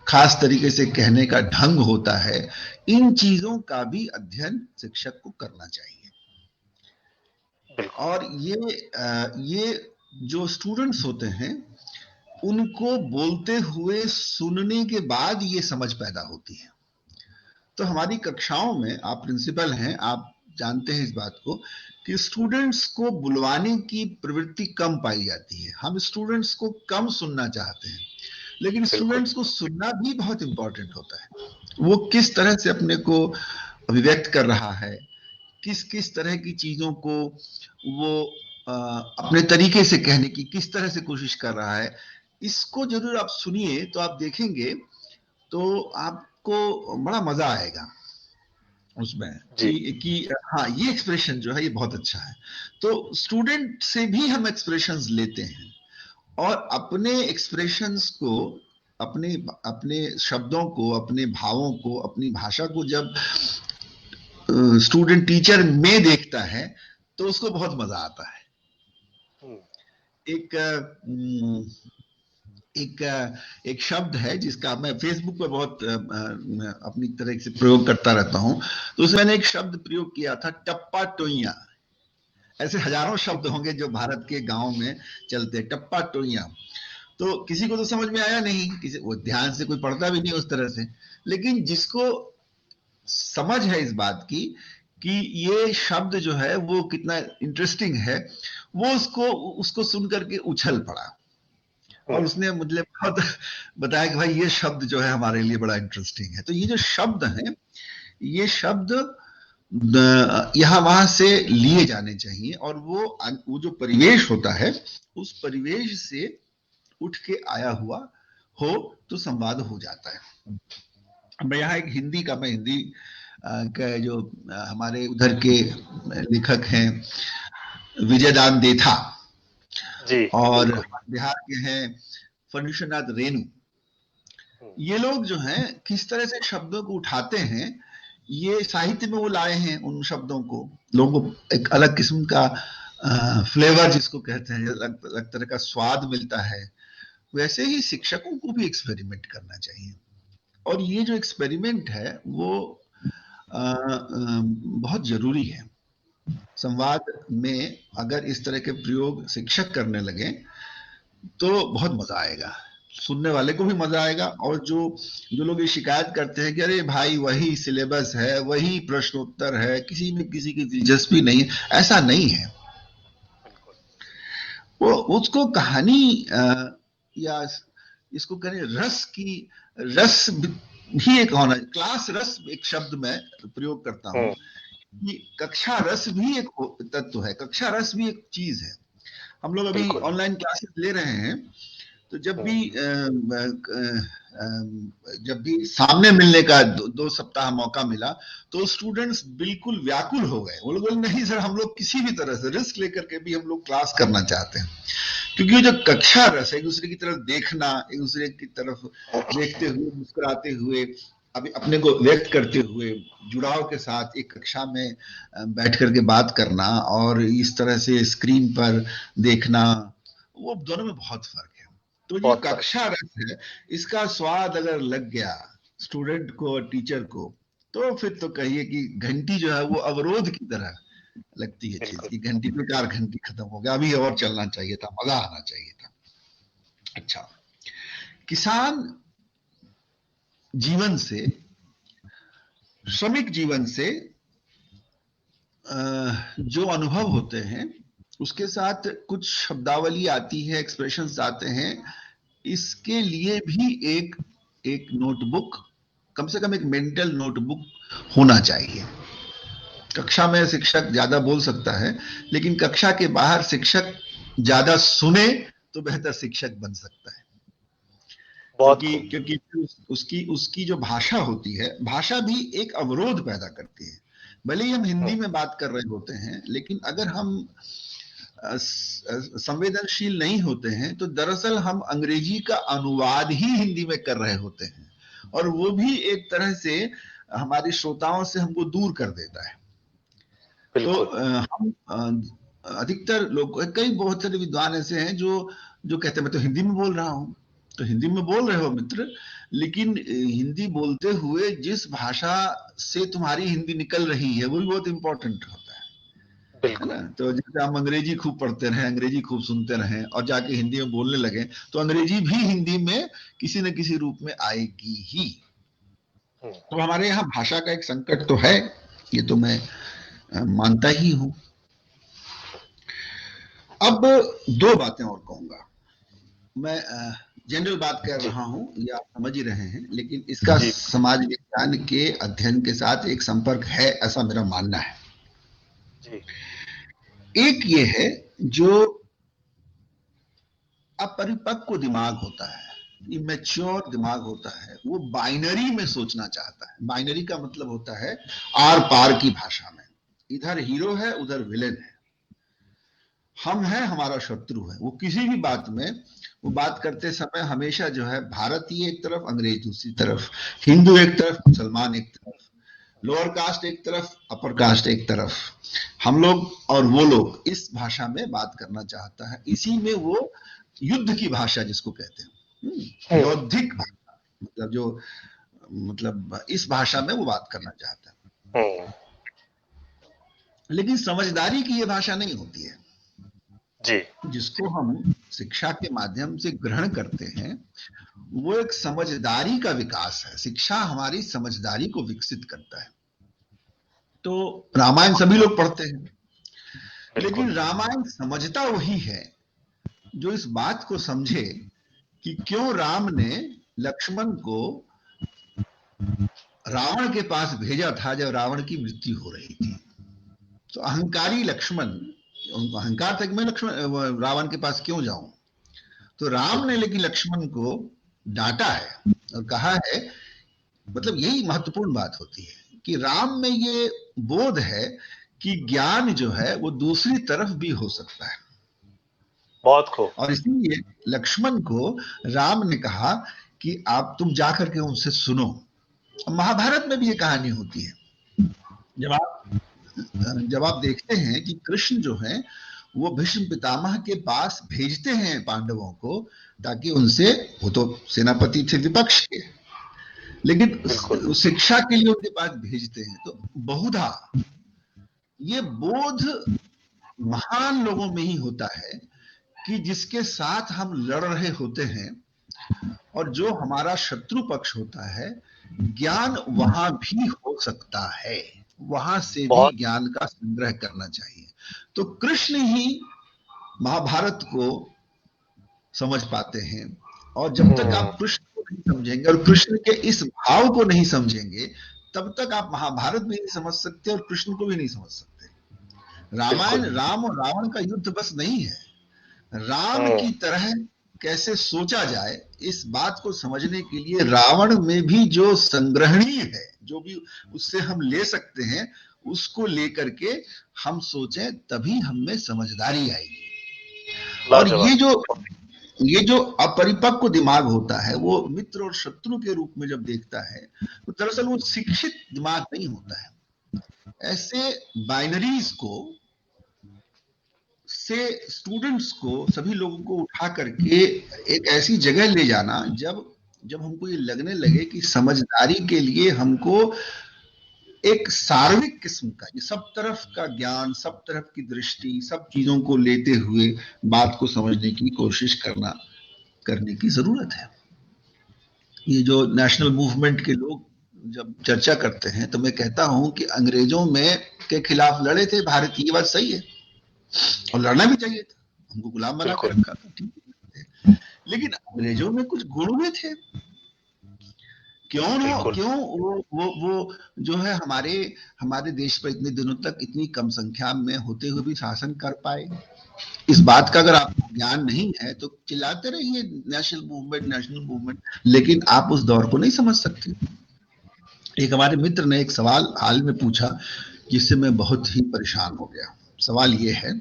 खास तरीके से कहने का ढंग होता है। इन चीजों का भी अध्ययन शिक्षक को करना चाहिए। और ये जो स्टूडेंट्स होते हैं उनको बोलते हुए सुनने के बाद ये समझ पैदा होती है। तो हमारी कक्षाओं में, आप प्रिंसिपल हैं, आप जानते हैं इस बात को कि स्टूडेंट्स को बुलवाने की प्रवृत्ति कम पाई जाती है। हम स्टूडेंट्स को कम सुनना चाहते हैं, लेकिन स्टूडेंट्स को सुनना भी बहुत इंपॉर्टेंट होता है। वो किस तरह से अपने को अभिव्यक्त कर रहा है, किस किस तरह की चीजों को वो अपने तरीके से कहने की किस तरह से कोशिश कर रहा है, इसको जरूर आप सुनिए तो आप देखेंगे तो आपको बड़ा मजा आएगा उसमें कि हाँ, ये एक्सप्रेशन जो है ये बहुत अच्छा है। तो स्टूडेंट से भी हम एक्सप्रेशंस लेते हैं और अपने एक्सप्रेशंस को, अपने अपने शब्दों को, अपने भावों को, अपनी भाषा को जब स्टूडेंट टीचर में देखता है तो उसको बहुत मजा आता है। एक शब्द है जिसका मैं फेसबुक पे बहुत अपनी तरह से प्रयोग करता रहता हूं, तो उसमें मैंने एक शब्द प्रयोग किया था, टप्पा टोइया। ऐसे हजारों शब्द होंगे जो भारत के गांव में चलते हैं, टप्पा टोइया। तो किसी को तो समझ में आया नहीं, किसी वो ध्यान से कोई पढ़ता भी नहीं उस तरह से, लेकिन जिसको समझ है इस बात की कि ये शब्द जो है वो कितना इंटरेस्टिंग है, वो उसको सुन करके उछल पड़ा और उसने मुझे बहुत बताया कि भाई ये शब्द जो है हमारे लिए बड़ा इंटरेस्टिंग है। तो ये जो शब्द हैं, ये शब्द यहाँ वहां से लिए जाने चाहिए और वो जो परिवेश होता है उस परिवेश से उठ के आया हुआ हो तो संवाद हो जाता है। मैं यहाँ एक हिंदी का जो हमारे उधर के लेखक हैं विजयदान देथा जी, और बिहार के हैं फणीश्वरनाथ रेणु, ये लोग जो हैं किस तरह से शब्दों को उठाते हैं, ये साहित्य में वो लाए हैं उन शब्दों को, लोगों को एक अलग किस्म का फ्लेवर जिसको कहते हैं, अलग तरह का स्वाद मिलता है। वैसे ही शिक्षकों को भी एक्सपेरिमेंट करना चाहिए और ये जो एक्सपेरिमेंट है वो बहुत जरूरी है। संवाद में अगर इस तरह के प्रयोग शिक्षक करने लगे तो बहुत मजा आएगा, सुनने वाले को भी मजा आएगा। और जो लोग ये शिकायत करते हैं कि अरे भाई वही सिलेबस है, वही प्रश्नोत्तर है, किसी में किसी की दिलचस्पी नहीं, ऐसा नहीं है। वो उसको कहानी या इसको कहें रस भी एक होना, क्लास रस एक शब्द मैं प्रयोग करता हूं कि कक्षा रस भी एक तत्व है, कक्षा रस भी एक चीज है। हम लोग अभी ऑनलाइन क्लासेस ले रहे हैं, तो जब भी सामने मिलने का 2 सप्ताह मौका मिला तो स्टूडेंट्स बिल्कुल व्याकुल हो गए। वो लोग बोले नहीं सर, हम लोग किसी भी तरह से रिस्क लेकर के भी हम लोग क्लास करना चाहते हैं, क्योंकि जो कक्षा रस है, एक दूसरे की तरफ देखना, एक दूसरे की तरफ देखते हुए, मुस्कुराते हुए, अभी अपने को व्यक्त करते हुए, जुड़ाव के साथ एक कक्षा में बैठ करके बात करना और इस तरह से स्क्रीन पर देखना, वो दोनों में बहुत फर्क है। तो ये कक्षा रस है, इसका स्वाद अगर लग गया स्टूडेंट को और टीचर को, तो फिर तो कहिए कि घंटी जो है वो अवरोध की तरह लगती है चीज की, घंटी पे 4 घंटी खत्म हो गया, अभी और चलना चाहिए था, मजा आना चाहिए था। अच्छा, किसान जीवन से, श्रमिक जीवन से जो अनुभव होते हैं उसके साथ कुछ शब्दावली आती है, एक्सप्रेशंस आते हैं, इसके लिए भी एक नोटबुक, कम से कम एक मेंटल नोटबुक होना चाहिए। कक्षा में शिक्षक ज्यादा बोल सकता है, लेकिन कक्षा के बाहर शिक्षक ज्यादा सुने तो बेहतर शिक्षक बन सकता है। क्योंकि उसकी जो भाषा होती है, भाषा भी एक अवरोध पैदा करती है। भले ही हम हिंदी में बात कर रहे होते हैं, लेकिन अगर हम संवेदनशील नहीं होते हैं तो दरअसल हम अंग्रेजी का अनुवाद ही हिंदी में कर रहे होते हैं, और वो भी एक तरह से हमारे श्रोताओं से हमको दूर कर देता है। तो हम अधिकतर लोग, कई बहुत सारे विद्वान ऐसे हैं जो कहते हैं मैं तो हिंदी में बोल रहा हूं। तो हिंदी में बोल रहे हो मित्र, लेकिन हिंदी बोलते हुए जिस भाषा से तुम्हारी हिंदी निकल रही है वो भी बहुत इंपॉर्टेंट होता है ना। तो जैसे हम अंग्रेजी खूब पढ़ते रहे, अंग्रेजी खूब सुनते रहे और जाके हिंदी में बोलने लगे, तो अंग्रेजी भी हिंदी में किसी न किसी रूप में आएगी ही। तो हमारे यहाँ भाषा का एक संकट तो है, ये तो मैं मानता ही हूं। अब दो बातें और कहूंगा। मैं जनरल बात कर रहा हूं, या आप समझ ही रहे हैं, लेकिन इसका समाज विज्ञान के अध्ययन के साथ एक संपर्क है, ऐसा मेरा मानना है। एक ये है जो अपरिपक्व दिमाग होता है, इमेच्योर दिमाग होता है, वो बाइनरी में सोचना चाहता है। बाइनरी का मतलब होता है आर पार की भाषा में, इधर हीरो है उधर विलेन है, हम हैं हमारा शत्रु है। वो किसी भी बात में वो बात करते समय हमेशा जो है भारतीय एक तरफ, अंग्रेज दूसरी तरफ, हिंदू एक तरफ, मुसलमान एक तरफ, लोअर कास्ट एक तरफ, अपर कास्ट एक तरफ, हम लोग और वो लोग, इस भाषा में बात करना चाहता है। इसी में वो युद्ध की भाषा जिसको कहते हैं, बौद्धिक भाषा, मतलब इस भाषा में वो बात करना चाहता है। लेकिन समझदारी की ये भाषा नहीं होती है जी। जिसको हम शिक्षा के माध्यम से ग्रहण करते हैं वो एक समझदारी का विकास है। शिक्षा हमारी समझदारी को विकसित करता है। तो रामायण सभी लोग पढ़ते हैं, लेकिन रामायण समझता वही है जो इस बात को समझे कि क्यों राम ने लक्ष्मण को रावण के पास भेजा था जब रावण की मृत्यु हो रही थी। तो अहंकारी लक्ष्मण, उनको अहंकार था कि मैं रावण के पास क्यों जाऊं। तो राम ने लेकिन लक्ष्मण को डांटा है और कहा है, मतलब यही महत्वपूर्ण बात होती है कि राम में ये बोध है कि ज्ञान जो है वो दूसरी तरफ भी हो सकता है। बहुत खूब। और इसलिए लक्ष्मण को राम ने कहा कि तुम जाकर के उनसे सुनो। महाभारत में भी ये कहानी होती है। जब आप देखते हैं कि कृष्ण जो है वो भीष्म पितामह के पास भेजते हैं पांडवों को, ताकि उनसे, वो तो सेनापति थे विपक्ष के, लेकिन शिक्षा के लिए उनके पास भेजते हैं। तो बहुधा ये बोध महान लोगों में ही होता है कि जिसके साथ हम लड़ रहे होते हैं और जो हमारा शत्रु पक्ष होता है, ज्ञान वहां भी हो सकता है, वहां से भी ज्ञान का संग्रह करना चाहिए। तो कृष्ण ही महाभारत को समझ पाते हैं, और जब तक आप कृष्ण को नहीं समझेंगे और कृष्ण के इस भाव को नहीं समझेंगे, तब तक आप महाभारत भी नहीं समझ सकते और कृष्ण को भी नहीं समझ सकते। रामायण राम और रावण का युद्ध बस नहीं है, राम की तरह कैसे सोचा जाए, इस बात को समझने के लिए रावण में भी जो संग्रहणीय है, जो भी उससे हम ले सकते हैं, उसको लेकर के हम सोचें, तभी हम में समझदारी आएगी। और ये जो अपरिपक्व दिमाग होता है, वो मित्र और शत्रु के रूप में जब देखता है, तो दरअसल वो शिक्षित दिमाग नहीं होता है। ऐसे बाइनरीज को से स्टूडेंट्स को, सभी लोगों को उठा करके एक ऐसी जगह ले जाना जब हमको ये लगने लगे कि समझदारी के लिए हमको एक सार्विक किस्म का, ये सब तरफ का ज्ञान, सब तरफ की दृष्टि, सब चीजों को लेते हुए बात को समझने की कोशिश करने की जरूरत है। ये जो नेशनल मूवमेंट के लोग जब चर्चा करते हैं तो मैं कहता हूं कि अंग्रेजों में के खिलाफ लड़े थे भारत, की बात सही है और लड़ना भी चाहिए था, हमको गुलाम बना के रखा था, ठीक है। लेकिन अंग्रेजों में कुछ गुण भी थे, क्यों वो जो है हमारे देश पर इतने दिनों तक इतनी कम संख्या में होते हुए भी शासन कर पाए। इस बात का अगर आपको ज्ञान नहीं है तो चिल्लाते रहिए नेशनल मूवमेंट, लेकिन आप उस दौर को नहीं समझ सकते। एक हमारे मित्र ने एक सवाल हाल में पूछा जिससे मैं बहुत ही परेशान हो गया। सवाल ये है,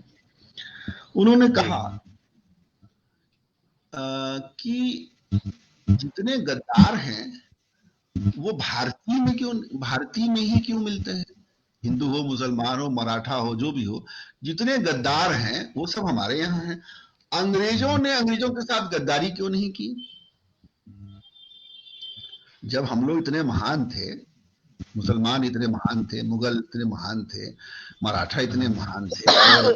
उन्होंने कहा कि जितने गद्दार हैं वो भारतीय में ही क्यों मिलते हैं? हिंदू हो, मुसलमान हो, मराठा हो, जो भी हो, जितने गद्दार हैं वो सब हमारे यहाँ हैं। अंग्रेजों के साथ गद्दारी क्यों नहीं की? जब हम लोग इतने महान थे, मुसलमान इतने महान थे, मुगल इतने महान थे, मराठा इतने महान थे, और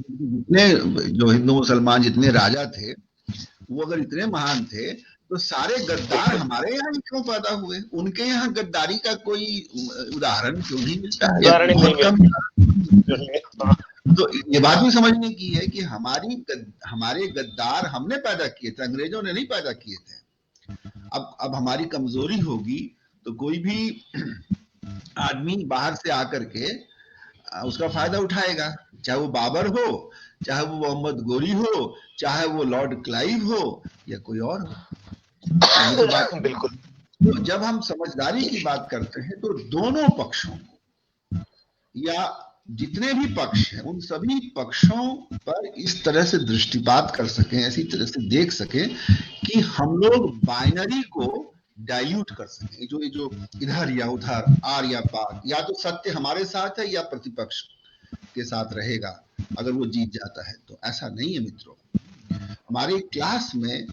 जितने जो हिंदू मुसलमान जितने राजा थे वो अगर इतने महान थे तो सारे गद्दार हमारे यहाँ ही क्यों पैदा हुए? उनके यहाँ गद्दारी का कोई उदाहरण क्यों नहीं मिलता है? बहुत कम। तो ये बात भी समझने की है कि हमारे गद्दार हमने पैदा किए थे, अंग्रेजों ने नहीं पैदा किए थे। अब हमारी कमजोरी होगी तो कोई भी आदमी बाहर से आकर के उसका फायदा उठाएगा, चाहे वो बाबर हो, चाहे वो मोहम्मद गोरी हो, चाहे वो लॉर्ड क्लाइव हो या कोई और हो। बिल्कुल। तो जब हम समझदारी की बात करते हैं तो दोनों पक्षों या जितने भी पक्ष हैं उन सभी पक्षों पर इस तरह से दृष्टिपात कर सकें, ऐसी तरह से देख सकें कि हम लोग बाइनरी को डाइल्यूट कर सकें, जो इधर या उधर, आर या पार, या तो सत्य हमारे साथ है या प्रतिपक्ष के साथ रहेगा अगर वो जीत जाता है। तो ऐसा नहीं है मित्रों। हमारे क्लास में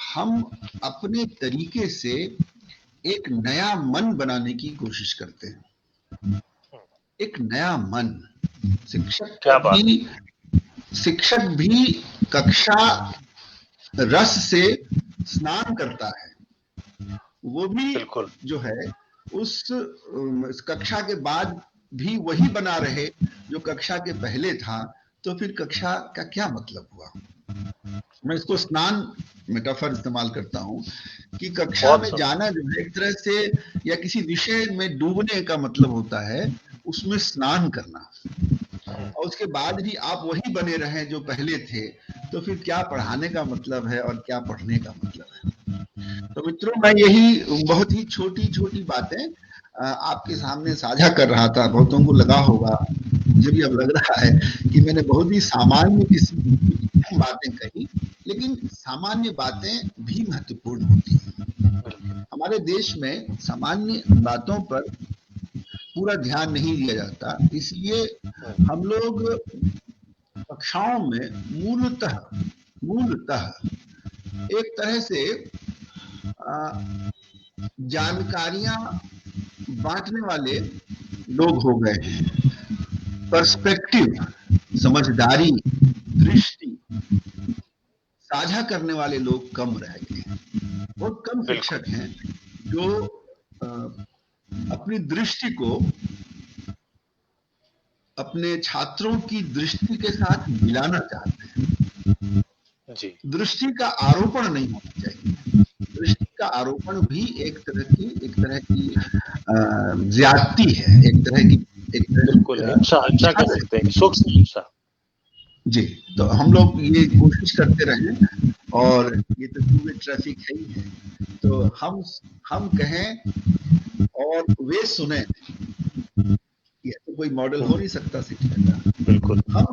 हम अपने तरीके से एक नया मन बनाने की कोशिश करते हैं, एक नया मन। शिक्षक भी कक्षा रस से स्नान करता है, वो भी जो है उस कक्षा के बाद भी वही बना रहे जो कक्षा के पहले था, तो फिर कक्षा का क्या मतलब हुआ? मैं इसको स्नान मेटाफर इस्तेमाल करता हूँ कि कक्षा में जाना जो है एक तरह से या किसी विषय में डूबने का मतलब होता है उसमें स्नान करना, और उसके बाद भी आप वही बने रहे जो पहले थे, तो फिर क्या पढ़ाने का मतलब है और क्या पढ़ने का मतलब है? तो मित्रों, मैं यही बहुत ही छोटी छोटी बातें आपके सामने साझा कर रहा था। बहुतों को लगा होगा, मुझे भी अब लग रहा है कि मैंने बहुत ही सामान्य किस्म बातें कही, लेकिन सामान्य बातें भी महत्वपूर्ण होती हैं। हमारे देश में सामान्य बातों पर पूरा ध्यान नहीं दिया जाता, इसलिए हम लोग कक्षाओं में मूलतः एक तरह से जानकारियां बांटने वाले लोग हो गए हैं। पर्सपेक्टिव, समझदारी, दृष्टि साझा करने वाले लोग कम रह गए हैं। बहुत कम शिक्षक हैं जो अपनी दृष्टि को अपने छात्रों की दृष्टि के साथ मिलाना चाहते हैं। जी। दृष्टि का आरोपण नहीं होना चाहिए। दृष्टि का आरोपण भी एक तरह की ज्यादती है, एक तरह की अच्छा कर सकते हैं, सूक्ष्म हिंसा। जी, तो हम लोग ये कोशिश करते रहे, और ये तो टू-वे ट्रैफिक है ही है, तो हम कहें और वे सुने, ये तो कोई मॉडल हो नहीं सकता शिक्षा का। बिल्कुल। हम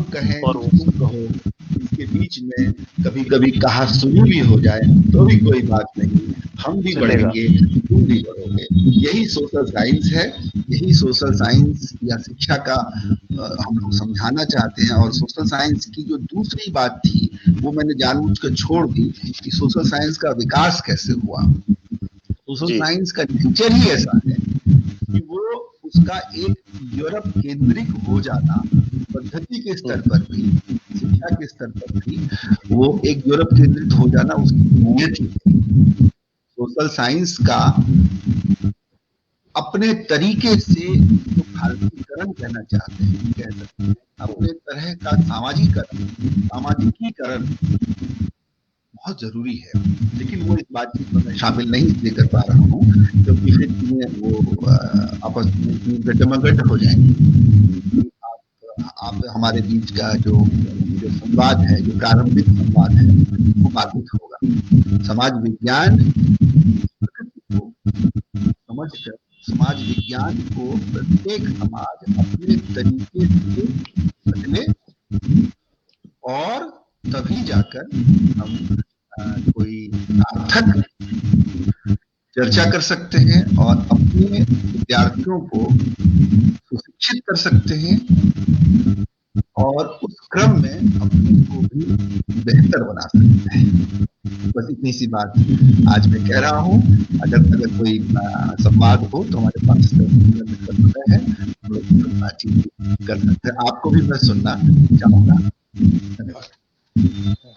कहें और तुम कहो, इसके बीच में कभी कभी कहा सुनी भी हो जाए तो भी कोई बात नहीं, हम भी बढ़ेंगे, तुम भी बढ़ोगे। यही सोशल साइंस है, यही सोशल साइंस या शिक्षा का हम लोग समझाना चाहते हैं। और सोशल साइंस की जो दूसरी बात थी वो मैंने जानबूझकर छोड़ दी कि सोशल साइंस का विकास कैसे हुआ। सोशल साइंस का नेचर ही ऐसा है कि वो उसका एक यूरोप केंद्रिक हो जाना, पद्धति के स्तर पर भी, शिक्षा के स्तर पर भी वो एक यूरोप केंद्रित हो जाना उसकी नियत ही है। सोशल साइंस का अपने तरीके से जो भारतीयकरण कहना चाहते हैं, कह सकते हैं, अपने तरह का सामाजिकीकरण बहुत जरूरी है। लेकिन वो इस बातचीत में मैं शामिल नहीं इसलिए कर पा रहा हूँ क्योंकि फिर चीजें वो आपस में गटमगट हो जाएंगी। आप हमारे बीच का जो संवाद है, जो प्रारंभिक संवाद है, वो बाधित होगा। समाज विज्ञान को समझकर समाज विज्ञान को प्रत्येक समाज अपने तरीके से बदले और तभी जाकर हम कोई सार्थक चर्चा कर सकते हैं और अपने विद्यार्थियों को सुशिक्षित कर सकते हैं और उस क्रम में अपने को भी बेहतर बना सकते हैं। बस इतनी सी बात आज मैं कह रहा हूँ। अगर कोई संवाद हो तो हमारे पास समय है, हम लोग बातचीत कर सकते हैं। आपको भी मैं सुनना चाहूंगा। धन्यवाद।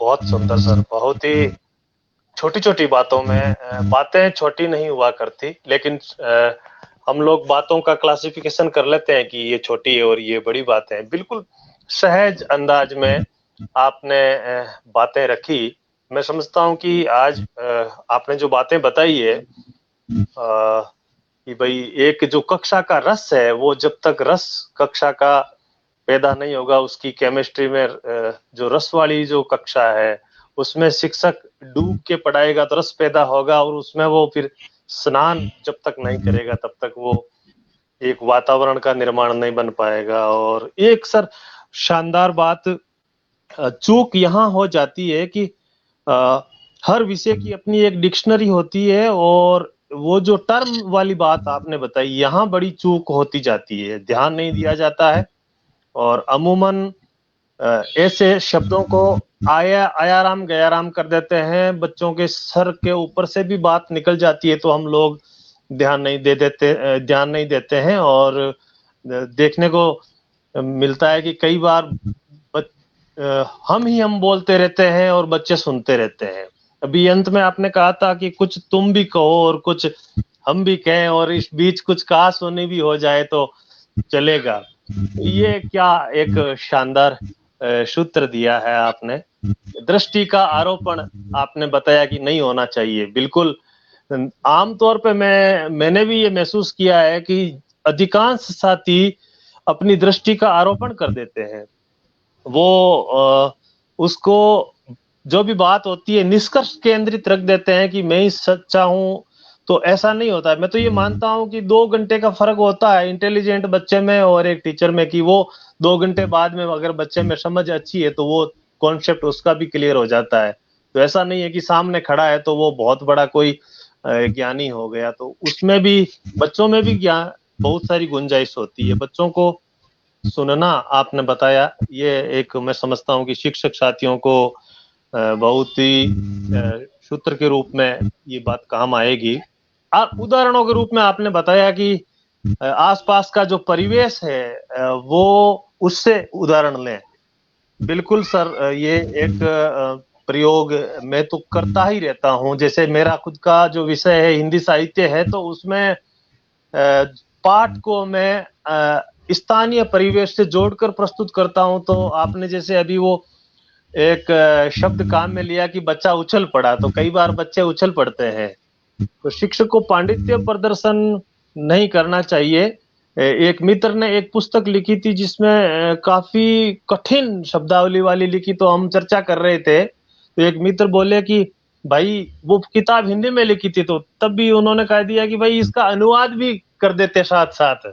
बहुत सुंदर सर, बहुत ही छोटी छोटी बातों में, बातें छोटी नहीं हुआ करती, लेकिन हम लोग बातों का क्लासिफिकेशन कर लेते हैं कि ये छोटी है और ये बड़ी बातें हैं। बिल्कुल सहज अंदाज में आपने बातें रखी। मैं समझता हूं कि आज आपने जो बातें बताई है कि भाई एक जो कक्षा का रस है, वो जब तक रस कक्षा का पैदा नहीं होगा, उसकी केमिस्ट्री में जो रस वाली जो कक्षा है उसमें शिक्षक डूब के पढ़ाएगा तो रस पैदा होगा, और उसमें वो फिर स्नान जब तक नहीं करेगा तब तक वो एक वातावरण का निर्माण नहीं बन पाएगा। और एक सर शानदार बात, चूक यहाँ हो जाती है कि हर विषय की अपनी एक डिक्शनरी होती है, और वो जो टर्म वाली बात आपने बताई, यहाँ बड़ी चूक होती जाती है, ध्यान नहीं दिया जाता है। और अमूमन ऐसे शब्दों को आयाराम गयाराम कर देते हैं, बच्चों के सर के ऊपर से भी बात निकल जाती है तो हम लोग ध्यान नहीं देते हैं। और देखने को मिलता है कि कई बार हम बोलते रहते हैं और बच्चे सुनते रहते हैं। अभी अंत में आपने कहा था कि कुछ तुम भी कहो और कुछ हम भी कहें, और इस बीच कुछ कहा सुनी भी हो जाए तो चलेगा। ये क्या एक शानदार सूत्र दिया है आपने। दृष्टि का आरोपण आपने बताया कि नहीं होना चाहिए। बिल्कुल आमतौर पे मैंने भी ये महसूस किया है कि अधिकांश साथी अपनी दृष्टि का आरोपण कर देते हैं। वो उसको जो भी बात होती है निष्कर्ष केंद्रित रख देते हैं कि मैं ही सच्चा हूं, तो ऐसा नहीं होता है। मैं तो ये मानता हूं कि 2 घंटे का फर्क होता है इंटेलिजेंट बच्चे में और एक टीचर में, कि वो 2 घंटे बाद में अगर बच्चे में समझ अच्छी है तो वो कॉन्सेप्ट उसका भी क्लियर हो जाता है। तो ऐसा नहीं है कि सामने खड़ा है तो वो बहुत बड़ा कोई ज्ञानी हो गया। तो उसमें भी बच्चों में भी ज्ञान बहुत सारी गुंजाइश होती है। बच्चों को सुनना आपने बताया, ये एक मैं समझता हूँ कि शिक्षक साथियों को बहुत ही सूत्र के रूप में ये बात काम आएगी। उदाहरणों के रूप में आपने बताया कि आसपास का जो परिवेश है वो उससे उदाहरण लें। बिल्कुल सर, ये एक प्रयोग मैं तो करता ही रहता हूँ। जैसे मेरा खुद का जो विषय है हिंदी साहित्य है, तो उसमें पाठ को मैं स्थानीय परिवेश से जोड़कर प्रस्तुत करता हूं। तो आपने जैसे अभी वो एक शब्द काम में लिया कि बच्चा उछल पड़ा, तो कई बार बच्चे उछल पड़ते हैं, तो शिक्षक को पांडित्य प्रदर्शन नहीं करना चाहिए। एक मित्र ने एक पुस्तक लिखी थी जिसमें काफी कठिन शब्दावली वाली लिखी, तो हम चर्चा कर रहे थे, तो एक मित्र बोले कि भाई वो किताब हिंदी में लिखी थी, तो तब भी उन्होंने कह दिया कि भाई इसका अनुवाद भी कर देते साथ साथ।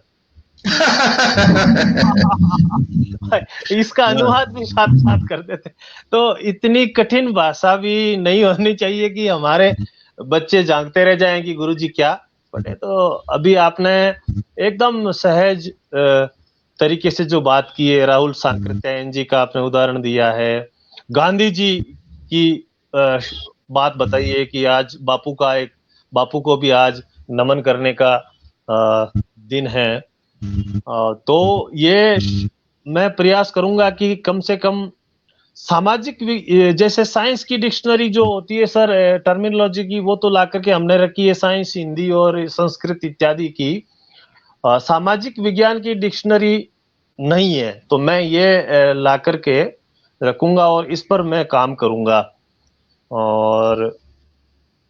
इसका अनुवाद भी साथ साथ कर देते। तो इतनी कठिन भाषा भी नहीं होनी चाहिए कि हमारे बच्चे जागते रह जाएं कि गुरुजी क्या पढ़े। तो अभी आपने एकदम सहज तरीके से जो बात की है, राहुल सांकृत्यायन जी का आपने उदाहरण दिया है, गांधी जी की बात बताई है कि आज बापू को भी आज नमन करने का दिन है। तो ये मैं प्रयास करूंगा कि कम से कम सामाजिक जैसे साइंस की डिक्शनरी जो होती है सर, टर्मिनोलॉजी की, वो तो ला करके हमने रखी है, साइंस, हिंदी और संस्कृत इत्यादि की। सामाजिक विज्ञान की डिक्शनरी नहीं है, तो मैं ये ला करके रखूंगा और इस पर मैं काम करूंगा। और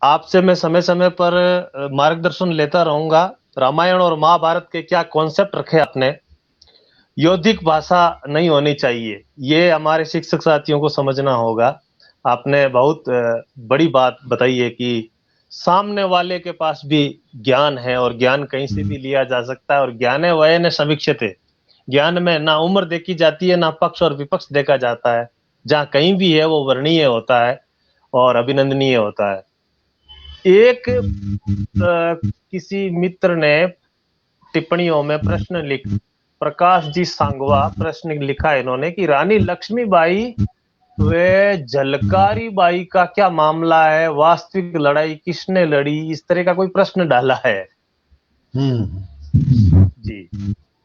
आपसे मैं समय समय पर मार्गदर्शन लेता रहूंगा। रामायण और महाभारत के क्या कॉन्सेप्ट रखे आपने, यौद्धिक भाषा नहीं होनी चाहिए, ये हमारे शिक्षक साथियों को समझना होगा। आपने बहुत बड़ी बात बताई है कि सामने वाले के पास भी ज्ञान है और ज्ञान कहीं से भी लिया जा सकता है, और ज्ञान है वयन समीक्षते, ज्ञान में ना उम्र देखी जाती है ना पक्ष और विपक्ष देखा जाता है, जहाँ कहीं भी है वो वर्णनीय होता है और अभिनंदनीय होता है। एक किसी मित्र ने टिप्पणियों में प्रश्न लिख, प्रकाश जी सांगवा प्रश्न लिखा है इन्होंने कि रानी लक्ष्मीबाई वे झलकारी बाई का क्या मामला है, वास्तविक लड़ाई किसने लड़ी, इस तरह का कोई प्रश्न डाला है। जी,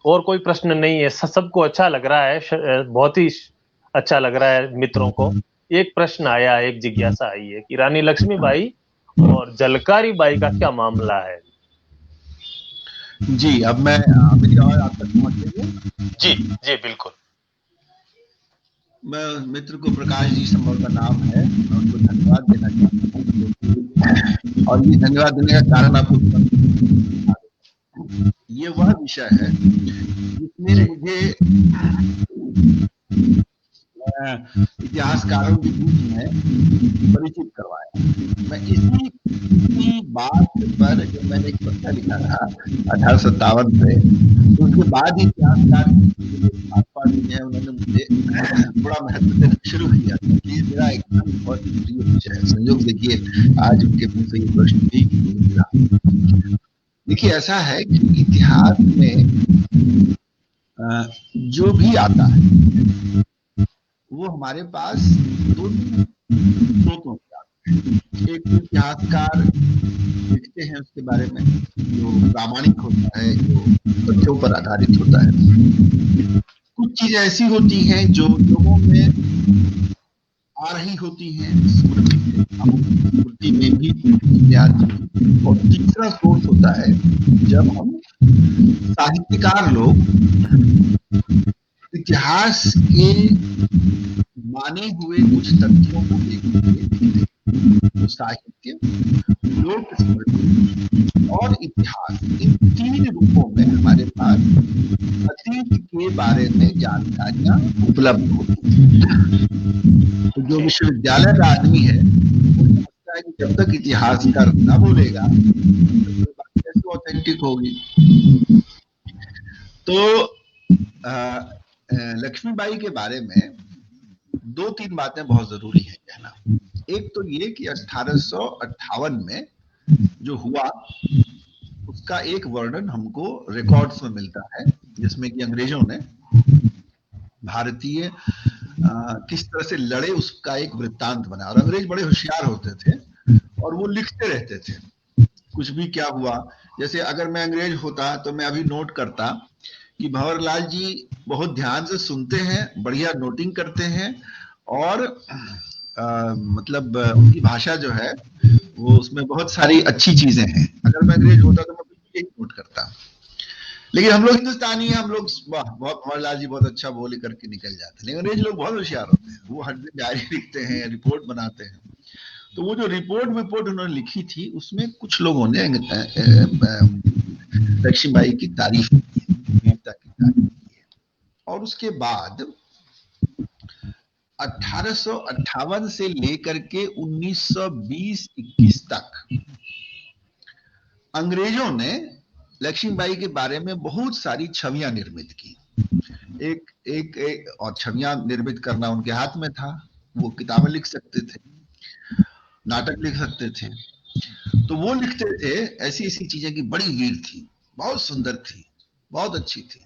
और कोई प्रश्न नहीं है, सबको अच्छा लग रहा है, बहुत ही अच्छा लग रहा है मित्रों को। एक प्रश्न आया, एक जिज्ञासा आई है कि रानी लक्ष्मीबाई और झलकारी बाई का क्या मामला है। जी, अब मैं मेरी आवाज आप तक पहुंच रही है? जी जी बिल्कुल। मैं मित्र को प्रकाश जी संभव का नाम है, मैं उनको धन्यवाद देना चाहता हूँ, और ये धन्यवाद देने का कारण आपको, ये वह विषय है जिसने मुझे इतिहासकारों के बीच में परिचित करवाया। मैं इसी बात पर जब मैंने एक पत्र लिखा था 1857 में, तो उसके बाद ही इतिहासकार जी हैं, उन्होंने मुझे थोड़ा महत्व देना शुरू किया था कि मेरा एकदम बहुत प्रिय विषय है। संयोग देखिए आज उनके मुंह से ये प्रश्न भी मिला। देखिए ऐसा है कि इतिहास में जो भी आता है वो हमारे पास दो स्रोतों से आता है। एक इतिहासकार लिखते हैं उसके बारे में जो प्रामाणिक होता है, जो तथ्यों पर आधारित होता है। कुछ चीजें ऐसी होती हैं जो लोगों में आ रही होती हैं, स्मृति में भी आती है। और तीसरा सोर्स होता है जब हम साहित्यकार लोग इतिहास के माने हुए कुछ तथ्यों को देखते हैं। तो साहित्य, लोक स्मृति और इतिहास, इन तीन रूपों में हमारे पास अतीत के बारे में जानकारियां उपलब्ध होती हैं। तो जो विश्वविद्यालय का आदमी है वो समझता है कि जब तक इतिहासकार न बोलेगा तो बात कैसे ऑथेंटिक होगी। तो लक्ष्मीबाई के बारे में दो तीन बातें बहुत जरूरी है कहना। एक तो ये कि 1858 में जो हुआ उसका एक वर्णन हमको रिकॉर्ड्स में मिलता है, जिसमें कि अंग्रेजों ने भारतीय किस तरह से लड़े उसका एक वृत्तांत बना। और अंग्रेज बड़े होशियार होते थे और वो लिखते रहते थे कुछ भी क्या हुआ। जैसे अगर मैं अंग्रेज होता तो मैं अभी नोट करता कि भंवरलाल जी बहुत ध्यान से सुनते हैं, बढ़िया नोटिंग करते हैं, और मतलब उनकी भाषा जो है वो उसमें बहुत सारी अच्छी चीजें हैं। अगर मैं अंग्रेज होता तो मैं यही नोट करता। लेकिन हम लोग हिंदुस्तानी हैं, हम लोग भंवरलाल जी बहुत अच्छा बोल करके निकल जाते हैं। लेकिन अंग्रेज लोग बहुत होशियार होते हैं, वो हर दिन डायरी लिखते हैं, रिपोर्ट बनाते हैं। तो वो जो रिपोर्ट उन्होंने लिखी थी उसमें कुछ लोगों ने लक्ष्मीबाई की तारीफ की, वीरता की तारीफ की है। और उसके बाद 1858 से लेकर के 1920-21 तक अंग्रेजों ने लक्ष्मीबाई के बारे में बहुत सारी छवियां निर्मित की। एक और छवियां निर्मित करना उनके हाथ में था। वो किताबें लिख सकते थे, नाटक लिख सकते थे। तो वो लिखते थे ऐसी ऐसी चीजें की बड़ी वीर थी, बहुत सुंदर थी, बहुत अच्छी थी।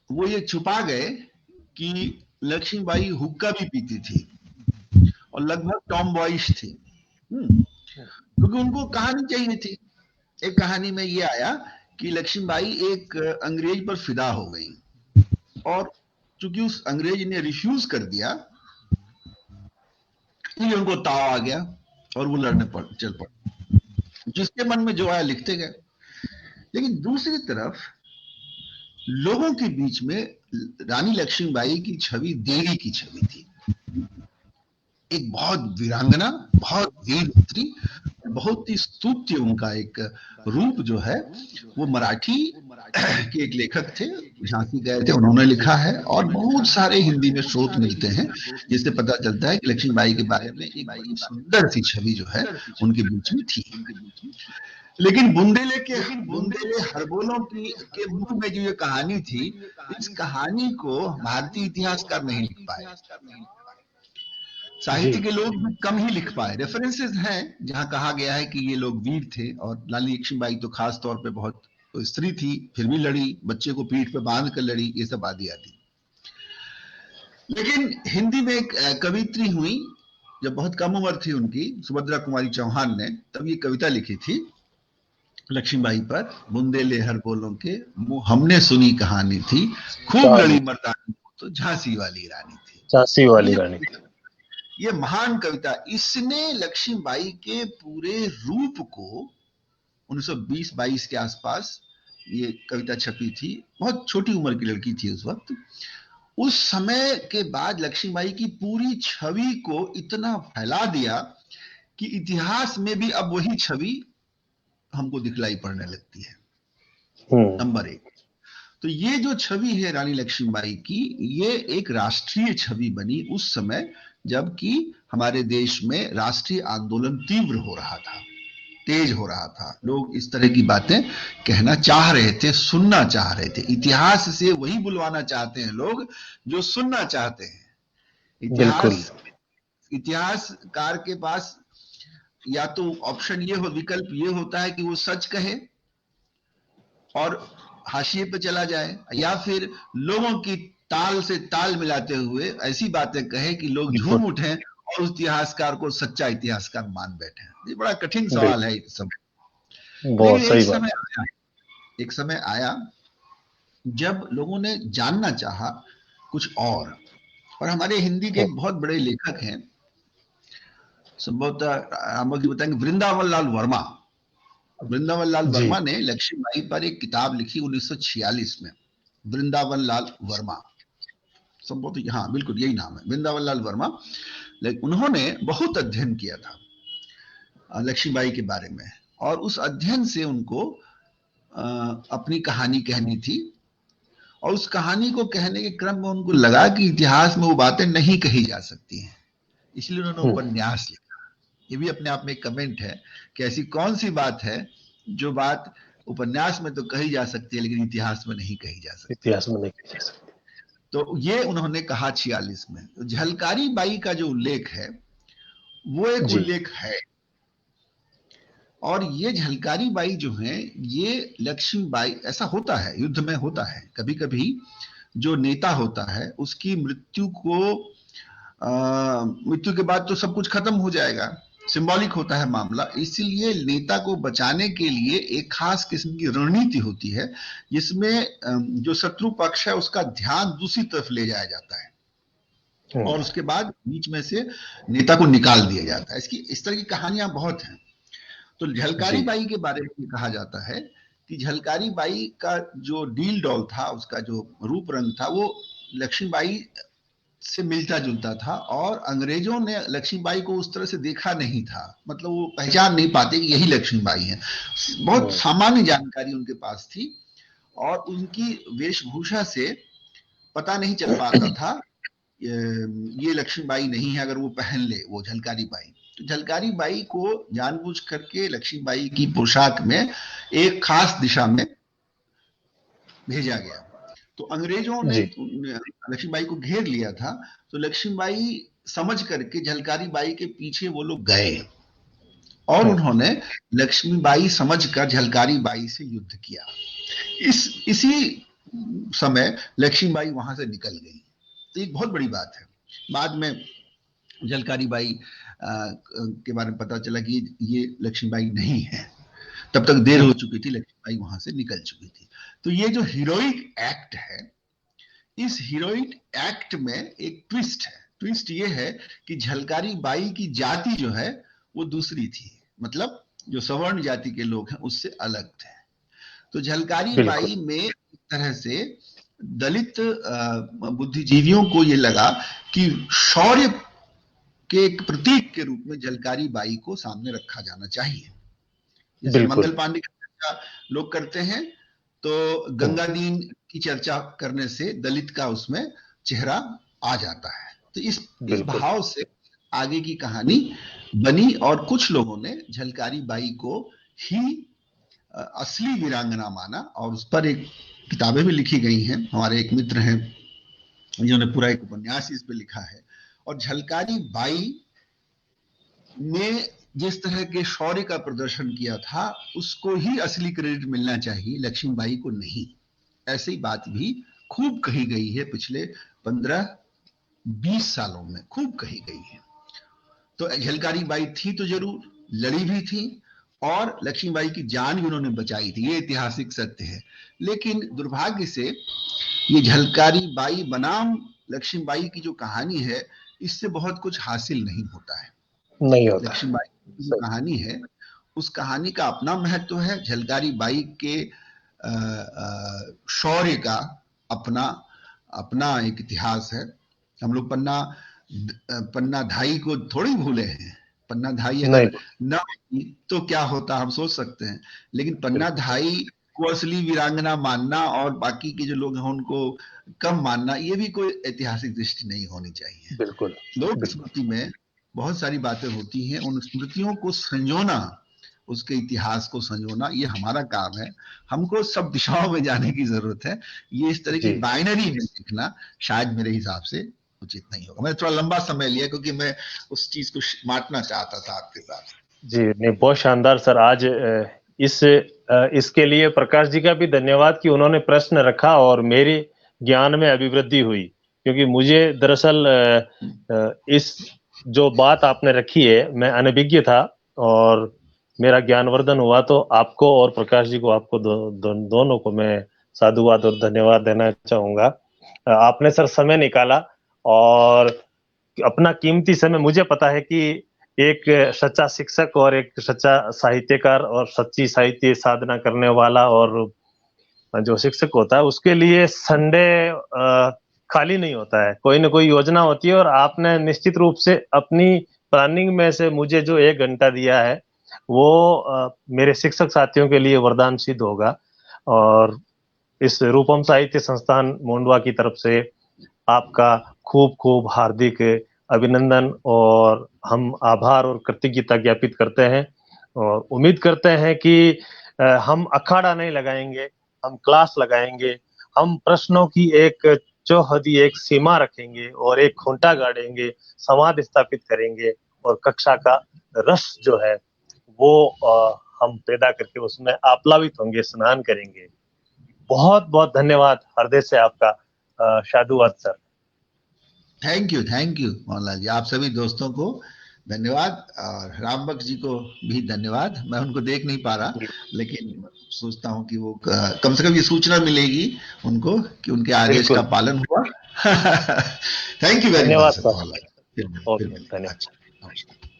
वो ये छुपा गए कि लक्ष्मीबाई हुक्का भी पीती थी और लगभग टॉम बॉयिश थी, क्योंकि उनको कहानी चाहिए थी। एक कहानी में ये आया कि लक्ष्मीबाई एक अंग्रेज पर फिदा हो गई, और चूंकि उस अंग्रेज ने रिफ्यूज कर दिया, इसलिए उनको ताव आ गया और वो लड़ने चल पड़े, जिसके मन में जो आया लिखते गए। लेकिन दूसरी तरफ लोगों के बीच में रानी लक्ष्मीबाई की छवि देवी की छवि थी, एक बहुत वीरांगना, बहुत वीर स्त्री, बहुत ही स्तुत्य उनका एक रूप जो है वो मराठी के एक लेखक थे, झांसी गए थे, उन्होंने लिखा है, और बहुत सारे हिंदी में स्रोत मिलते हैं जिससे पता चलता है कि लक्ष्मीबाई के बारे में एक बड़ी सुंदर सी छवि जो है उनके बीच में थी। लेकिन बुंदेले हरबोलों के मुंह में जो ये कहानी थी, इस कहानी को भारतीय इतिहासकार नहीं लिख पाए, साहित्य के लोग कम ही लिख पाए। रेफरेंसेस हैं जहां कहा गया है कि ये लोग वीर थे, और रानी लक्ष्मीबाई तो खास तौर पे बहुत स्त्री थी, फिर भी लड़ी, बच्चे को पीठ पे बांध कर लड़ी, ये सब आदि आदि। लेकिन हिंदी में एक कवित्री हुई जब बहुत कम उम्र थी उनकी, सुभद्रा कुमारी चौहान ने, तब ये कविता लिखी थी लक्ष्मीबाई पर, बुंदेले हर बोलों के मुंह हमने सुनी कहानी थी, खूब लड़ी मर्दानी तो झांसी वाली रानी थी, झांसी वाली रानी थी। ये महान कविता, इसने लक्ष्मीबाई के पूरे रूप को 1920-22 के आसपास ये कविता छपी थी, बहुत छोटी उम्र की लड़की थी उस वक्त। उस समय के बाद लक्ष्मीबाई की पूरी छवि को इतना फैला दिया कि इतिहास में भी अब वही छवि हमको दिखलाई पड़ने लगती है। नंबर एक, तो ये जो छवि है रानी लक्ष्मीबाई की, ये एक राष्ट्रीय छवि बनी उस समय जबकि हमारे देश में राष्ट्रीय आंदोलन तीव्र हो रहा था, तेज हो रहा था, लोग इस तरह की बातें कहना चाह रहे थे, सुनना चाह रहे थे। इतिहास से वही बुलवाना चाहते हैं लोग जो सुनना चाहते हैं। इतिहासकार के पास या तो ऑप्शन ये हो, विकल्प ये होता है कि वो सच कहे और हाशिए पे चला जाए, या फिर लोगों की ताल से ताल मिलाते हुए ऐसी बातें कहे कि लोग झूम उठें और उस इतिहासकार को सच्चा इतिहासकार मान बैठे। ये बड़ा कठिन सवाल है सब। लेकिन एक समय आया जब लोगों ने जानना चाहा कुछ और हमारे हिंदी के एक बहुत बड़े लेखक हैं, संभवतः हम लोग बताएंगे, वृंदावन लाल वर्मा। वृंदावन लाल वर्मा ने लक्ष्मीबाई पर एक किताब लिखी 1946 में, वृंदावन लाल वर्मा, संभवतः हाँ बिल्कुल यही नाम है, वृंदावन लाल वर्मा। उन्होंने बहुत अध्ययन किया था लक्ष्मीबाई के बारे में, और उस अध्ययन से उनको अपनी कहानी कहनी थी, और उस कहानी को कहने के क्रम में उनको लगा कि इतिहास में वो बातें नहीं कही जा सकती हैं, इसलिए उन्होंने उपन्यास लिखा। ये भी अपने आप में एक कमेंट है कि ऐसी कौन सी बात है जो बात उपन्यास में तो कही जा सकती है लेकिन इतिहास में नहीं कही जा सकती। इतिहास में नहीं कही जा सकती। तो ये उन्होंने कहा 46 में। तो झलकारी बाई का जो उल्लेख है वो एक उल्लेख है, और ये झलकारी बाई जो है, ये लक्ष्मीबाई, ऐसा होता है युद्ध में, होता है कभी कभी जो नेता होता है उसकी मृत्यु के बाद तो सब कुछ खत्म हो जाएगा, सिंबॉलिक होता है मामला, इसलिए नेता को बचाने के लिए एक खास किस्म की रणनीति होती है जिसमें जो शत्रु पक्ष है उसका ध्यान दूसरी तरफ ले जाया जाता है और उसके बाद बीच में से नेता को निकाल दिया जाता है। इस तरह की कहानियां बहुत हैं। तो झलकारी बाई के बारे में कहा जाता है कि झलकारी बाई का जो डील डॉल था, उसका जो रूप रंग था, वो लक्ष्मीबाई से मिलता जुलता था, और अंग्रेजों ने लक्ष्मीबाई को उस तरह से देखा नहीं था, मतलब वो पहचान नहीं पाते कि यही लक्ष्मीबाई है। बहुत सामान्य जानकारी उनके पास थी, और उनकी वेशभूषा से पता नहीं चल पाता था ये लक्ष्मीबाई नहीं है अगर वो पहन ले वो झलकारी बाई। तो झलकारी बाई को जानबूझ करके लक्ष्मीबाई की पोशाक में एक खास दिशा में भेजा गया। तो अंग्रेजों ने लक्ष्मीबाई को घेर लिया था, तो लक्ष्मीबाई समझ करके झलकारी बाई के पीछे वो लोग गए, और उन्होंने लक्ष्मीबाई समझकर झलकारी बाई से युद्ध किया। इसी समय लक्ष्मीबाई वहां से निकल गई। तो एक बहुत बड़ी बात है। बाद में झलकारी बाई के बारे में पता चला कि ये लक्ष्मीबाई नहीं है, तब तक देर हो चुकी थी, लक्ष्मीबाई वहां से निकल चुकी थी। तो ये जो हीरोइक एक्ट है, इस हीरोइक एक्ट में एक ट्विस्ट है। ट्विस्ट ये है कि झलकारी बाई की जाति जो है वो दूसरी थी, मतलब जो सवर्ण जाति के लोग हैं उससे अलग थे। तो झलकारी बिल्कुल बाई में एक तरह से दलित बुद्धिजीवियों को ये लगा कि शौर्य के एक प्रतीक के रूप में झलकारी बाई को सामने रखा जाना चाहिए। जैसे बिल्कुल। मंगल पांडे की चर्चा लोग करते हैं, तो गंगादीन की चर्चा करने से दलित का उसमें चेहरा आ जाता है। तो इस बिल्कुल भाव से आगे की कहानी बनी और कुछ लोगों ने झलकारी बाई को ही असली वीरांगना माना और उस पर एक किताबें भी लिखी गई हैं। हमारे एक मित्र हैं जिन्होंने पूरा एक उपन्यास इस पे लिखा है। और झलकारी बाई ने जिस तरह के शौर्य का प्रदर्शन किया था उसको ही असली क्रेडिट मिलना चाहिए, लक्ष्मीबाई को नहीं। ऐसी बात भी खूब कही गई है, पिछले 15-20 सालों में खूब कही गई है। तो झलकारी बाई थी तो जरूर, लड़ी भी थी और लक्ष्मीबाई की जान भी उन्होंने बचाई थी, ये ऐतिहासिक सत्य है। लेकिन दुर्भाग्य से ये झलकारी बाई बनाम लक्ष्मीबाई की जो कहानी है, इससे बहुत कुछ हासिल नहीं होता है। नहीं होता है। लक्ष्मीबाई की जो सही। कहानी है उस कहानी का अपना महत्व है, झलकारी बाई के शौर्य का अपना अपना एक इतिहास है। हम लोग पन्ना धाई को थोड़ी भूले हैं। पन्ना धाई नहीं। अगर न होती तो क्या होता हम सोच सकते हैं, लेकिन पन्ना बिल्कुल धाई को असली वीरांगना मानना और बाकी के जो लोग हैं उनको कम मानना, ये भी कोई ऐतिहासिक दृष्टि नहीं होनी चाहिए। बिल्कुल लोक बिल्कुल। स्मृति में बहुत सारी बातें होती हैं, उन स्मृतियों को संजोना, उसके इतिहास को संजोना, ये हमारा काम है। हमको सब दिशाओं में जाने की जरूरत है। ये इस तरह की जी बाइनरी में देखना शायद मेरे हिसाब से उचित नहीं होगा। मैंने थोड़ा लंबा समय लिया क्योंकि मैं उस चीज को बांटना चाहता था आपके साथ। जी, नहीं बहुत शानदार सर। आज इसके लिए प्रकाश जी का भी धन्यवाद कि उन्होंने प्रश्न रखा और मेरी ज्ञान में अभिवृद्धि हुई, क्योंकि मुझे दरअसल इस जो बात आपने रखी है मैं अनभिज्ञ था और मेरा ज्ञानवर्धन हुआ। तो आपको और प्रकाश जी को, आपको दोनों को मैं साधुवाद और धन्यवाद देना चाहूंगा। आपने सर समय निकाला और अपना कीमती समय, मुझे पता है कि एक सच्चा शिक्षक और एक सच्चा साहित्यकार और सच्ची साहित्य साधना करने वाला और जो शिक्षक होता है उसके लिए संडे खाली नहीं होता है, कोई ना कोई योजना होती है। और आपने निश्चित रूप से अपनी प्लानिंग में से मुझे जो 1 घंटा दिया है वो मेरे शिक्षक साथियों के लिए वरदान सिद्ध होगा। और इस रूपम साहित्य संस्थान मोंडवा की तरफ से आपका खूब खूब हार्दिक अभिनंदन और हम आभार और कृतज्ञता ज्ञापित करते हैं। और उम्मीद करते हैं कि हम अखाड़ा नहीं लगाएंगे, हम क्लास लगाएंगे, हम प्रश्नों की एक चौहदी, एक सीमा रखेंगे और एक खूंटा गाड़ेंगे, संवाद स्थापित करेंगे और कक्षा का रस जो है वो हम पैदा करके उसमें आप्लावित होंगे, स्नान करेंगे। बहुत बहुत धन्यवाद हृदय से आपका, साधुवाद sir. Thank you Mohanlal ji. आप सभी दोस्तों को धन्यवाद और राम बख्श जी को भी धन्यवाद। मैं उनको देख नहीं पा रहा, लेकिन सोचता हूं कि वो कम से कम ये सूचना मिलेगी उनको कि उनके आदेश का बिल्कुल। पालन हुआ। थैंक यू वेरी धन्यवाद much sir. Mohanlal ji. Okay, धन्यवाद। अच्छा, नमस्कार।